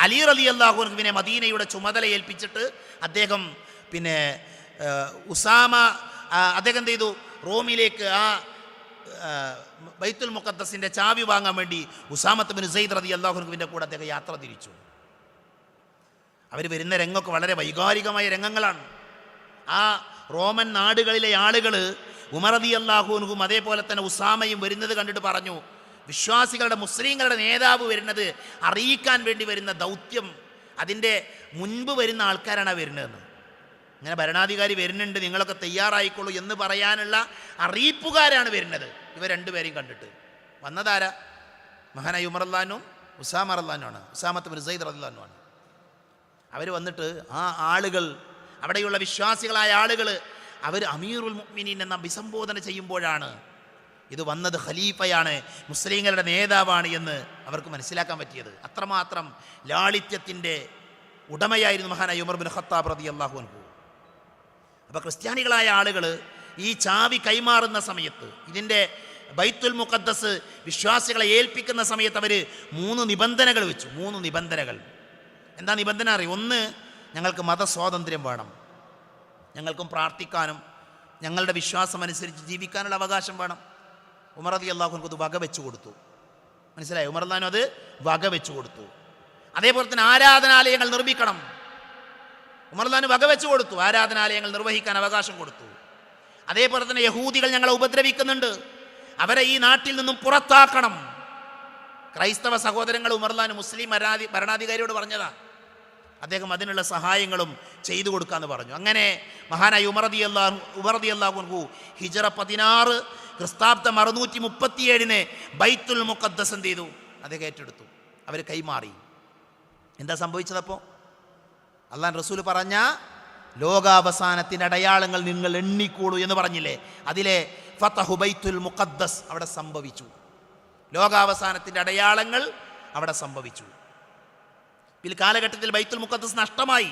അലി റളിയല്ലാഹു അൻഹുവിനെ മദീനയുടെ ചുമതല ഏൽപ്പിച്ചിട്ട് അദ്ദേഹം അദ്ദേഹം എന്ത് ചെയ്തു? റോമിലേക്ക് ആ ബൈത്തുൽ മുഖദ്ദസിന്റെ ചാവി വാങ്ങാൻ വേണ്ടി ഉസാമത്ത് ബിൻ സെയ്ദ് റളിയല്ലാഹു അൻഹുവിൻ്റെ കൂടെ അദ്ദേഹം യാത്ര തിരിച്ചു. അവർ വരുന്ന രംഗമൊക്കെ വളരെ വൈകാരികമായ രംഗങ്ങളാണ്. ആ റോമൻ നാടുകളിലെ ആളുകൾ ഉമർ റളിയല്ലാഹു അൻഹുവും അതേപോലെ തന്നെ ഉസാമയും വരുന്നത് കണ്ടിട്ട് പറഞ്ഞു, വിശ്വാസികളുടെ, മുസ്ലിങ്ങളുടെ നേതാവ് വരുന്നത് അറിയിക്കാൻ വേണ്ടി വരുന്ന ദൗത്യം, അതിൻ്റെ മുൻപ് വരുന്ന ആൾക്കാരാണ് വരുന്നതെന്ന്. ഇങ്ങനെ ഭരണാധികാരി വരുന്നുണ്ട്, നിങ്ങളൊക്കെ തയ്യാറായിക്കോളൂ എന്ന് പറയാനുള്ള അറിയിപ്പുകാരാണ് വരുന്നത്. ഇവർ രണ്ടുപേരെയും കണ്ടിട്ട് വന്നതാരാ? മഹാനായ ഉമർ റളിയല്ലാഹു അൻഹുവും ഉസാമ റളിയല്ലാഹു അൻഹുവാണ്, ഉസാമത്ത് ബിൻ സെയ്ദ് റളിയല്ലാഹു അൻഹുവാണ്. അവർ വന്നിട്ട് ആ ആളുകൾ, അവിടെയുള്ള വിശ്വാസികളായ ആളുകൾ, അവർ അമീറുൽ മുഅ്മിനീൻ എന്ന അഭിസംബോധന ചെയ്യുമ്പോഴാണ് ഇത് വന്നത് ഖലീഫയാണ്, മുസ്ലിങ്ങളുടെ നേതാവാണ് എന്ന് അവർക്ക് മനസ്സിലാക്കാൻ പറ്റിയത്. അത്രമാത്രം ലാളിത്യത്തിൻ്റെ ഉടമയായിരുന്നു മഹാനായ ഉമർ ബിൻ ഖത്താബ് റളിയല്ലാഹു അൻഹു. അപ്പോൾ ക്രിസ്ത്യാനികളായ ആളുകൾ ഈ ചാവി കൈമാറുന്ന സമയത്ത്, ഇതിൻ്റെ ബൈത്തുൽ മുഖദ്ദസ് വിശ്വാസികളെ ഏൽപ്പിക്കുന്ന സമയത്ത് അവർ 3 നിബന്ധനകൾ വെച്ചു. 3 നിബന്ധനകൾ. എന്താ നിബന്ധന അറിയും? ഒന്ന്, ഞങ്ങൾക്ക് മതസ്വാതന്ത്ര്യം വേണം, ഞങ്ങൾക്കും പ്രാർത്ഥിക്കാനും ഞങ്ങളുടെ വിശ്വാസം അനുസരിച്ച് ജീവിക്കാനുള്ള അവകാശം വേണം. ഉമർ റളിയല്ലാഹു അൻഹു അത് വക വെച്ചു കൊടുത്തു. മനസ്സിലായി? ഉമർ റളിയല്ലാഹു അൻഹു അത് വക വെച്ചു കൊടുത്തു. അതേപോലെ തന്നെ ആരാധനാലയങ്ങൾ നിർമ്മിക്കണം. ഉമർ റളിയല്ലാഹു അൻഹു വക വെച്ചു കൊടുത്തു, ആരാധനാലയങ്ങൾ നിർവഹിക്കാൻ അവകാശം കൊടുത്തു. അതേപോലെ തന്നെ യഹൂദികൾ ഞങ്ങളെ ഉപദ്രവിക്കുന്നുണ്ട്, അവരെ ഈ നാട്ടിൽ നിന്നും പുറത്താക്കണം. ക്രൈസ്തവ സഹോദരങ്ങൾ ഉമർ റളിയല്ലാഹു അൻഹു മുസ്ലിം ഭരണാധികാരിയോട് പറഞ്ഞതാ. അദ്ദേഹം അതിനുള്ള സഹായങ്ങളും ചെയ്തു കൊടുക്കാമെന്ന് പറഞ്ഞു. അങ്ങനെ മഹാനായ ഉമർ റളിയല്ലാഹു അൻഹു ഹിജ്റ 16 ക്രിസ്താബ്ദം 637 ബൈത്തുൽ മുഖദ്ദസ് എന്ത് ചെയ്തു? അദ്ദേഹം ഏറ്റെടുത്തു, അവർ കൈമാറി. എന്താ സംഭവിച്ചതപ്പോൾ? അല്ലാഹു റസൂൽ പറഞ്ഞ ലോകാവസാനത്തിൻ്റെ അടയാളങ്ങൾ നിങ്ങൾ എണ്ണിക്കോളൂ എന്ന് പറഞ്ഞില്ലേ, അതിലെ ഫതഹു ബൈത്തുൽ മുഖദ്ദസ് അവിടെ സംഭവിച്ചു. ലോകാവസാനത്തിൻ്റെ അടയാളങ്ങൾ അവിടെ സംഭവിച്ചു. കാലഘട്ടത്തിൽ ബൈത്തുൽ മുഖദ്ദസ് നഷ്ടമായി,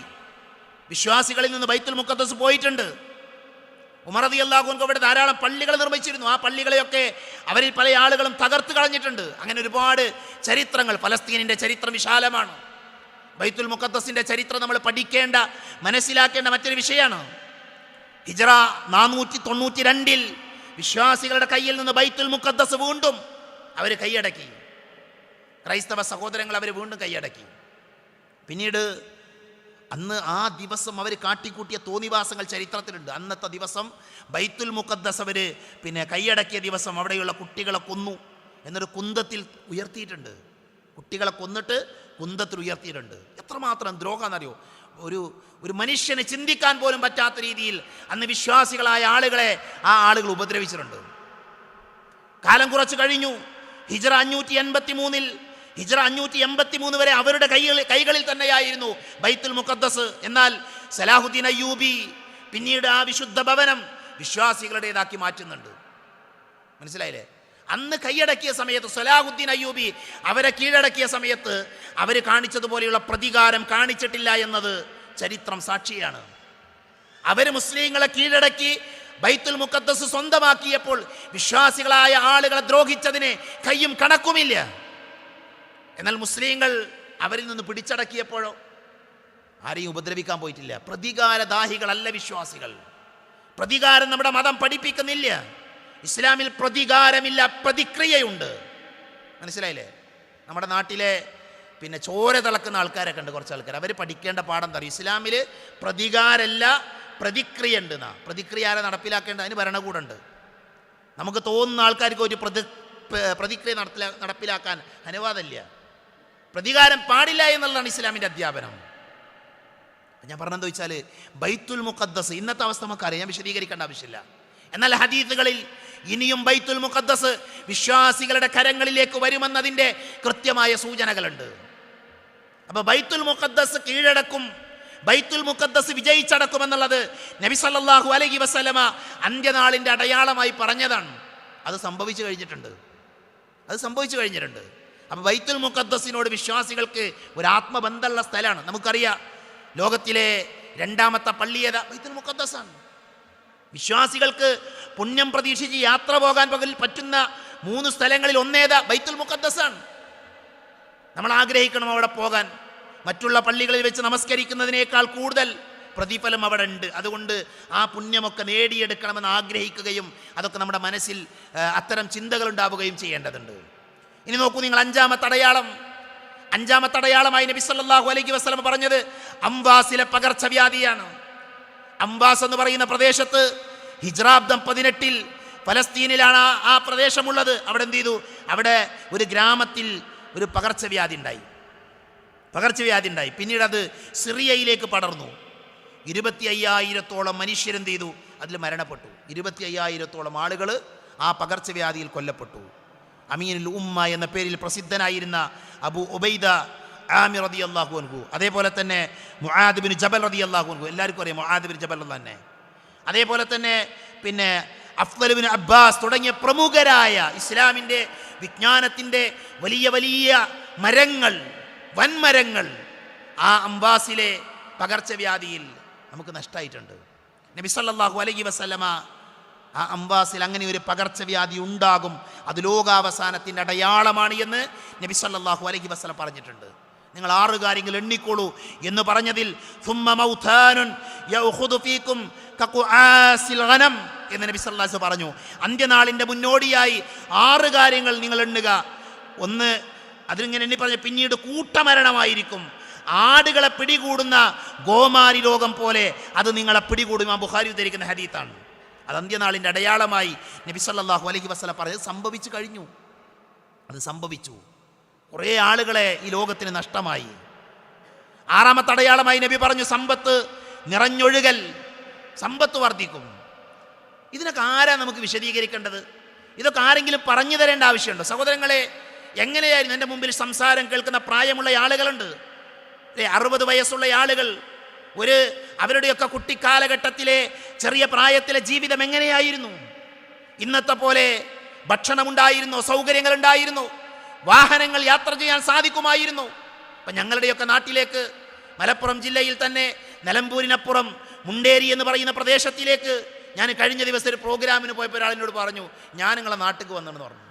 വിശ്വാസികളിൽ നിന്ന് ബൈത്തുൽ മുഖദ്ദസ് പോയിട്ടുണ്ട്. ഉമർ റളിയല്ലാഹു അൻഹു അവിടെ ധാരാളം പള്ളികൾ നിർമ്മിച്ചിരുന്നു. ആ പള്ളികളെയൊക്കെ അവരിൽ പല ആളുകളും തകർത്ത് കളഞ്ഞിട്ടുണ്ട്. അങ്ങനെ ഒരുപാട് ചരിത്രങ്ങൾ. ഫലസ്തീനിൻ്റെ ചരിത്രം വിശാലമാണ്. ബൈത്തുൽ മുഖദ്ദസിൻ്റെ ചരിത്രം നമ്മൾ പഠിക്കേണ്ട, മനസ്സിലാക്കേണ്ട മറ്റൊരു വിഷയമാണ്. ഹിജ്റ 492 വിശ്വാസികളുടെ കയ്യിൽ നിന്ന് ബൈത്തുൽ മുഖദ്ദസ് വീണ്ടും അവർ കൈയടക്കി. ക്രൈസ്തവ സഹോദരങ്ങൾ അവർ വീണ്ടും കൈയടക്കി. പിന്നീട് അന്ന് ആ ദിവസം അവർ കാട്ടിക്കൂട്ടിയ തോന്നിവാസങ്ങൾ ചരിത്രത്തിലുണ്ട്. അന്നത്തെ ദിവസം ബൈത്തുൽ മുഖദ്ദസ് അവർ കൈയടക്കിയ ദിവസം അവിടെയുള്ള കുട്ടികളെ കൊന്നു എന്നൊരു കുന്തത്തിൽ ഉയർത്തിയിട്ടുണ്ട്. കുട്ടികളെ കൊന്നിട്ട് കുന്തത്തിൽ ഉയർത്തിയിട്ടുണ്ട്. എത്രമാത്രം ദ്രോഹമെന്നറിയോ? ഒരു മനുഷ്യന് ചിന്തിക്കാൻ പോലും പറ്റാത്ത രീതിയിൽ അന്ന് വിശ്വാസികളായ ആളുകളെ ആ ആളുകൾ ഉപദ്രവിച്ചിട്ടുണ്ട്. കാലം കുറച്ച് കഴിഞ്ഞു. ഹിജ്റ 583 വരെ അവരുടെ കൈകളിൽ തന്നെയായിരുന്നു ബൈത്തുൽ മുഖദ്ദസ്. എന്നാൽ സലാഹുദ്ദീൻ അയ്യൂബി പിന്നീട് ആ വിശുദ്ധ ഭവനം വിശ്വാസികളുടേതാക്കി മാറ്റുന്നുണ്ട്. മനസ്സിലായില്ലേ? അന്ന് കൈയടക്കിയ സമയത്ത് സലാഹുദ്ദീൻ അയ്യൂബി അവരെ കീഴടക്കിയ സമയത്ത് അവർ കാണിച്ചതുപോലെയുള്ള പ്രതികാരം കാണിച്ചിട്ടില്ല എന്നത് ചരിത്രം സാക്ഷിയാണ്. അവർ മുസ്ലിങ്ങളെ കീഴടക്കി ബൈത്തുൽ മുഖദ്ദസ് സ്വന്തമാക്കിയപ്പോൾ വിശ്വാസികളായ ആളുകളെ ദ്രോഹിച്ചതിന് കയ്യും കണക്കുമില്ല. എന്നാൽ മുസ്ലിങ്ങൾ അവരിൽ നിന്ന് പിടിച്ചടക്കിയപ്പോഴോ ആരെയും ഉപദ്രവിക്കാൻ പോയിട്ടില്ല. പ്രതികാരദാഹികളല്ല വിശ്വാസികൾ. പ്രതികാരം നമ്മുടെ മതം പഠിപ്പിക്കുന്നില്ല. ഇസ്ലാമിൽ പ്രതികാരമില്ല, പ്രതിക്രിയയുണ്ട്. മനസ്സിലായില്ലേ? നമ്മുടെ നാട്ടിലെ ചോര തിളക്കുന്ന ആൾക്കാരൊക്കെ ഉണ്ട്, കുറച്ച് ആൾക്കാർ. അവർ പഠിക്കേണ്ട പാഠം എന്താ? ഇസ്ലാമിൽ പ്രതികാരമല്ല, പ്രതിക്രിയ ഉണ്ട്. പ്രതിക്രിയ ആരെ നടപ്പിലാക്കേണ്ടത്? അതിന് ഭരണകൂടമുണ്ട്. നമുക്ക് തോന്നുന്ന ആൾക്കാർക്ക് ഒരു പ്രതിക്രിയ നടപ്പിലാക്കാൻ അനുവാദമില്ല. പ്രതികാരം പാടില്ല എന്നുള്ളതാണ് ഇസ്ലാമിൻ്റെ അധ്യാപനം. ഞാൻ പറഞ്ഞെന്താ വെച്ചാൽ ബൈത്തുൽ മുഖദ്ദസ് ഇന്നത്തെ അവസ്ഥ നമുക്കറിയാം, ഞാൻ വിശദീകരിക്കേണ്ട ആവശ്യമില്ല. എന്നാൽ ഹദീസുകളിൽ ഇനിയും ബൈത്തുൽ മുഖദ്ദസ് വിശ്വാസികളുടെ കരങ്ങളിലേക്ക് വരുമെന്നതിൻ്റെ കൃത്യമായ സൂചനകളുണ്ട്. അപ്പോൾ ബൈത്തുൽ മുഖദ്ദസ് കീഴടക്കും, ബൈത്തുൽ മുഖദ്ദസ് വിജയിച്ചടക്കുമെന്നുള്ളത് നബി സല്ലല്ലാഹു അലൈഹി വസല്ലമ അന്ത്യനാളിൻ്റെ അടയാളമായി പറഞ്ഞതാണ്. അത് സംഭവിച്ചു കഴിഞ്ഞിട്ടുണ്ട്. അപ്പോൾ ബൈത്തുൽ മുഖദ്ദസിനോട് വിശ്വാസികൾക്ക് ഒരു ആത്മബന്ധമുള്ള സ്ഥലമാണ്. നമുക്കറിയാം, ലോകത്തിലെ രണ്ടാമത്തെ പള്ളി ഏതാ? ബൈത്തുൽ മുഖദ്ദസാണ്. വിശ്വാസികൾക്ക് പുണ്യം പ്രതീക്ഷിച്ച് യാത്ര പോകാൻ പറ്റുന്ന 3 സ്ഥലങ്ങളിൽ ഒന്നേതാ? ബൈത്തുൽ മുഖദ്ദസാണ്. നമ്മൾ ആഗ്രഹിക്കണം അവിടെ പോകാൻ. മറ്റുള്ള പള്ളികളിൽ വെച്ച് നമസ്കരിക്കുന്നതിനേക്കാൾ കൂടുതൽ പ്രതിഫലം അവിടെ ഉണ്ട്. അതുകൊണ്ട് ആ പുണ്യമൊക്കെ നേടിയെടുക്കണമെന്ന് ആഗ്രഹിക്കുകയും അതൊക്കെ നമ്മുടെ മനസ്സിൽ അത്തരം ചിന്തകൾ ഉണ്ടാവുകയും ചെയ്യേണ്ടതുണ്ട്. ഇനി നോക്കൂ നിങ്ങൾ, അഞ്ചാമത്തെ അടയാളമായി നബി സല്ലല്ലാഹു അലൈഹി വസല്ലം പറഞ്ഞത് അംവാസിലെ പകർച്ചവ്യാധിയാണ്. അംവാസ് എന്ന് പറയുന്ന പ്രദേശത്ത് ഹിജ്റാബ്ദം 18 ഫലസ്തീനിലാണ് ആ പ്രദേശമുള്ളത്. അവിടെ എന്ത് ചെയ്തു? അവിടെ ഒരു ഗ്രാമത്തിൽ ഒരു പകർച്ചവ്യാധി ഉണ്ടായി. പിന്നീട് അത് സിറിയയിലേക്ക് പടർന്നു. 25,000-ഓളം മനുഷ്യരെന്ത് ചെയ്തു? അതിൽ മരണപ്പെട്ടു. 25,000-ഓളം ആളുകൾ ആ പകർച്ചവ്യാധിയിൽ കൊല്ലപ്പെട്ടു. അമീനുൽ ഉമ്മ എന്ന പേരിൽ പ്രസിദ്ധനായിരുന്ന അബു ഉബൈദ ആമിർ റളിയല്ലാഹു അൻഹു, അതേപോലെ തന്നെ മുആദ് ബിൻ ജബൽ റളിയല്ലാഹു അൻഹു, എല്ലാവർക്കും അറിയാം മുആദ് ബിൻ ജബൽ തന്നെ. അതേപോലെ തന്നെ അഫ്ളൽ ബിൻ അബ്ബാസ് തുടങ്ങിയ പ്രമുഖരായ ഇസ്ലാമിൻ്റെ വിജ്ഞാനത്തിൻ്റെ വലിയ വലിയ മരങ്ങൾ, വൻമരങ്ങൾ ആ അംവാസിലെ പകർച്ചവ്യാധിയിൽ നമുക്ക് നഷ്ടമായിട്ടുണ്ട്. നബി സല്ലല്ലാഹു അലൈഹി വസല്ലമ ആ അംവാസിൽ അങ്ങനെ ഒരു പകർച്ചവ്യാധി ഉണ്ടാകും, അത് ലോകാവസാനത്തിൻ്റെ അടയാളമാണ് എന്ന് നബി സല്ലല്ലാഹു അലൈഹി വസല്ലം പറഞ്ഞിട്ടുണ്ട്. നിങ്ങൾ 6 കാര്യങ്ങൾ എണ്ണിക്കോളൂ എന്ന് പറഞ്ഞതിൽ സുമ്മ മൗതാനുൻ യഖുദു ഫീകും കഖുആസിൽ ഗനം എന്ന് നബി സല്ലല്ലാഹു അലൈഹി വസല്ലം പറഞ്ഞു. അന്ത്യനാളിൻ്റെ മുന്നോടിയായി 6 കാര്യങ്ങൾ നിങ്ങൾ എണ്ണുക. ഒന്ന്, അതിലിങ്ങനെ എണ്ണി പറഞ്ഞു, പിന്നീട് കൂട്ടമരണമായിരിക്കും. ആടുകളെ പിടികൂടുന്ന ഗോമാരി രോഗം പോലെ അത് നിങ്ങളെ പിടികൂടും. ഇമാം ബുഖാരി ഉദ്ധരിക്കുന്ന ഹദീത്താണ്. അത് അന്ത്യനാളിൻ്റെ അടയാളമായി നബി സല്ലല്ലാഹു അലൈഹി വസല്ലം പറഞ്ഞത് സംഭവിച്ചു കഴിഞ്ഞു. അത് സംഭവിച്ചു. കുറേ ആളുകളെ ഈ ലോകത്തിന് നഷ്ടമായി. 6ാമത്തെ അടയാളമായി നബി പറഞ്ഞു സമ്പത്ത് നിറഞ്ഞൊഴുകൽ, സമ്പത്ത് വർദ്ധിക്കും. ഇതിനൊക്കെ ആരാ നമുക്ക് വിശദീകരിക്കേണ്ടത്? ഇതൊക്കെ ആരെങ്കിലും പറഞ്ഞു തരേണ്ട ആവശ്യമുണ്ടോ? സഹോദരങ്ങളെ, എങ്ങനെയായിരുന്നു? എൻ്റെ മുമ്പിൽ സംസാരം കേൾക്കുന്ന പ്രായമുള്ള ആളുകളുണ്ട്, 60 വയസ്സുള്ള ആളുകൾ. അവരുടെയൊക്കെ കുട്ടിക്കാലഘട്ടത്തിലെ ചെറിയ പ്രായത്തിലെ ജീവിതം എങ്ങനെയായിരുന്നു? ഇന്നത്തെ പോലെ ഭക്ഷണമുണ്ടായിരുന്നോ? സൗകര്യങ്ങളുണ്ടായിരുന്നോ? വാഹനങ്ങൾ യാത്ര ചെയ്യാൻ സാധിക്കുമായിരുന്നു? അപ്പം ഞങ്ങളുടെയൊക്കെ നാട്ടിലേക്ക്, മലപ്പുറം ജില്ലയിൽ തന്നെ നിലമ്പൂരിനപ്പുറം മുണ്ടേരി എന്ന് പറയുന്ന പ്രദേശത്തിലേക്ക് ഞാൻ കഴിഞ്ഞ ദിവസം ഒരു പ്രോഗ്രാമിന് പോയപ്പോൾ ഒരാളിനോട് പറഞ്ഞു, ഞാൻ നിങ്ങളെ നാട്ടിലേക്ക് വന്നെന്ന് പറഞ്ഞു.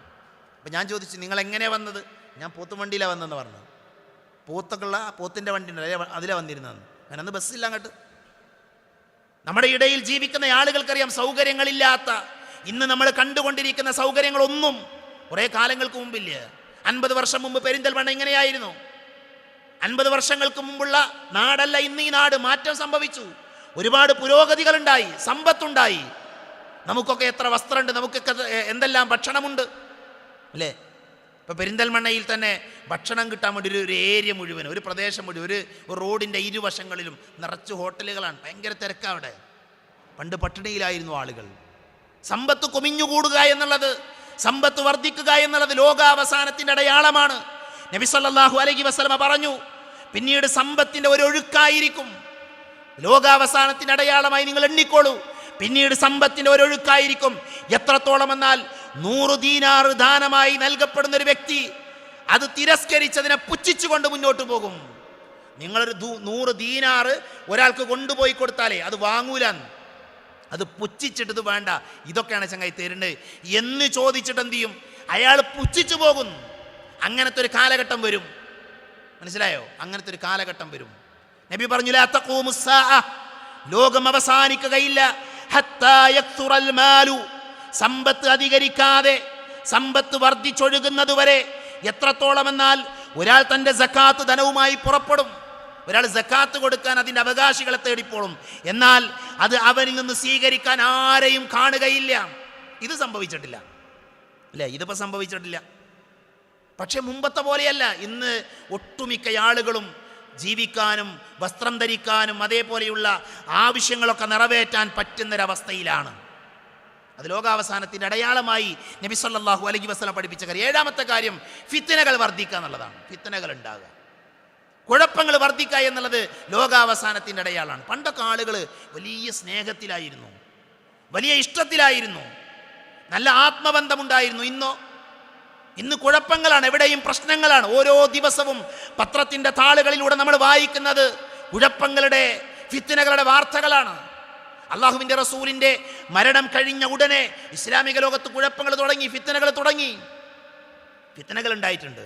അപ്പം ഞാൻ ചോദിച്ചു, നിങ്ങളെങ്ങനെയാണ് വന്നത്? ഞാൻ പോത്തും വണ്ടിയിലാണ് വന്നതെന്ന് പറഞ്ഞു. പോത്തിൻ്റെ വണ്ടി ഉണ്ട്, അതിലാണ് വന്നിരുന്നതെന്ന്. ഞാനന്ന് ബസ്സില്ല അങ്ങോട്ട്. നമ്മുടെ ഇടയിൽ ജീവിക്കുന്ന ആളുകൾക്കറിയാം സൗകര്യങ്ങളില്ലാത്ത, ഇന്ന് നമ്മൾ കണ്ടുകൊണ്ടിരിക്കുന്ന സൗകര്യങ്ങളൊന്നും കുറേ കാലങ്ങൾക്ക് മുമ്പില്ല. 50 വർഷം മുമ്പ് പെരിന്തൽമണ്ണ ഇങ്ങനെയായിരുന്നു. 50 വർഷങ്ങൾക്ക് മുമ്പുള്ള നാടല്ല ഇന്ന് ഈ നാട്. മാറ്റം സംഭവിച്ചു. ഒരുപാട് പുരോഗതികളുണ്ടായി, സമ്പത്തുണ്ടായി. നമുക്കൊക്കെ എത്ര വസ്ത്രമുണ്ട്, നമുക്കൊക്കെ എന്തെല്ലാം ഭക്ഷണമുണ്ട് അല്ലേ? ഇപ്പം പെരിന്തൽമണ്ണയിൽ തന്നെ ഭക്ഷണം കിട്ടാൻ വേണ്ടി ഒരു ഏരിയ മുഴുവൻ, ഒരു പ്രദേശം മുഴുവൻ, ഒരു റോഡിൻ്റെ ഇരുവശങ്ങളിലും നിറച്ച് ഹോട്ടലുകളാണ്. ഭയങ്കര തിരക്കാണ് അവിടെ. പണ്ട് പട്ടിണിയിലായിരുന്നു ആളുകൾ. സമ്പത്ത് കുമിഞ്ഞുകൂടുക എന്നുള്ളത്, സമ്പത്ത് വർദ്ധിക്കുക എന്നുള്ളത് ലോകാവസാനത്തിൻ്റെ അടയാളമാണ്. നബി സല്ലല്ലാഹു അലൈഹി വസല്ലമ പറഞ്ഞു, പിന്നീട് സമ്പത്തിൻ്റെ ഒരു ഒഴുക്കായിരിക്കും. ലോകാവസാനത്തിൻ്റെ അടയാളമായി നിങ്ങൾ എണ്ണിക്കോളൂ. പിന്നീട് സമ്പത്തിൻ്റെ ഒരു ഒഴുക്കായിരിക്കും. എത്രത്തോളം എന്നാൽ 100 ദീനാർ ദാനമായി നൽകപ്പെടുന്ന ഒരു വ്യക്തി അത് തിരസ്കരിച്ചതിനെ പുച്ഛിച്ചുകൊണ്ട് മുന്നോട്ട് പോകും. നിങ്ങളൊരു 100 ദീനാർ ഒരാൾക്ക് കൊണ്ടുപോയി കൊടുത്താലേ അത് വാങ്ങൂലാന്ന്, അത് പുച്ഛിച്ചിട്ട് ഇത് വേണ്ട, ഇതൊക്കെയാണ് ചങ്ങായി തരുന്നത് എന്ന് ചോദിച്ചിട്ട് എന്ത് ചെയ്യും? അയാൾ പുച്ഛിച്ചു പോകും. അങ്ങനത്തെ ഒരു കാലഘട്ടം വരും. മനസ്സിലായോ? അങ്ങനത്തെ ഒരു കാലഘട്ടം വരും. നബി പറഞ്ഞു, ലാ തഖൂമുസ് സാഅ, ലോകം അവസാനിക്കുകയില്ല, ഹത്താ യക്തുറൽ മാലു, സമ്പത്ത് അധികരിക്കാതെ, സമ്പത്ത് വർദ്ധിച്ചൊഴുകുന്നതുവരെ. എത്രത്തോളം എന്നാൽ ഒരാൾ തൻ്റെ സക്കാത്ത് ധനവുമായി പുറപ്പെടും. ഒരാൾ സക്കാത്ത് കൊടുക്കാൻ അതിൻ്റെ അവകാശികളെ തേടിപ്പോളും. എന്നാൽ അത് അവനിൽ നിന്ന് സ്വീകരിക്കാൻ ആരെയും കാണുകയില്ല. ഇത് സംഭവിച്ചിട്ടില്ല അല്ലേ? ഇതിപ്പോൾ സംഭവിച്ചിട്ടില്ല. പക്ഷെ മുമ്പത്തെ പോലെയല്ല. ഇന്ന് ഒട്ടുമിക്ക ആളുകളും ജീവിക്കാനും വസ്ത്രം ധരിക്കാനും അതേപോലെയുള്ള ആവശ്യങ്ങളൊക്കെ നിറവേറ്റാൻ പറ്റുന്നൊരവസ്ഥയിലാണ്. അത് ലോകാവസാനത്തിൻ്റെ അടയാളമായി നബി സല്ലല്ലാഹു അലൈഹി വസല്ലം പഠിപ്പിച്ച കാര്യം. 7ാമത്തെ കാര്യം ഫിത്നകൾ വർദ്ധിക്കുക എന്നുള്ളതാണ്. ഫിത്നകൾ ഉണ്ടാകുക, കുഴപ്പങ്ങൾ വർദ്ധിക്കുക എന്നുള്ളത് ലോകാവസാനത്തിൻ്റെ അടയാളമാണ്. പണ്ടൊക്കെ ആളുകൾ വലിയ സ്നേഹത്തിലായിരുന്നു, വലിയ ഇഷ്ടത്തിലായിരുന്നു, നല്ല ആത്മബന്ധമുണ്ടായിരുന്നു. ഇന്ന് കുഴപ്പങ്ങളാണ്, എവിടെയും പ്രശ്നങ്ങളാണ്. ഓരോ ദിവസവും പത്രത്തിൻ്റെ താളുകളിലൂടെ നമ്മൾ വായിക്കുന്നത് കുഴപ്പങ്ങളുടെ, ഫിത്നകളുടെ വാർത്തകളാണ്. അള്ളാഹുവിൻ്റെ റസൂലിൻ്റെ മരണം കഴിഞ്ഞ ഉടനെ ഇസ്ലാമിക ലോകത്ത് കുഴപ്പങ്ങൾ തുടങ്ങി, ഫിത്നകൾ തുടങ്ങി. ഫിത്നകൾ ഉണ്ടായിട്ടുണ്ട്.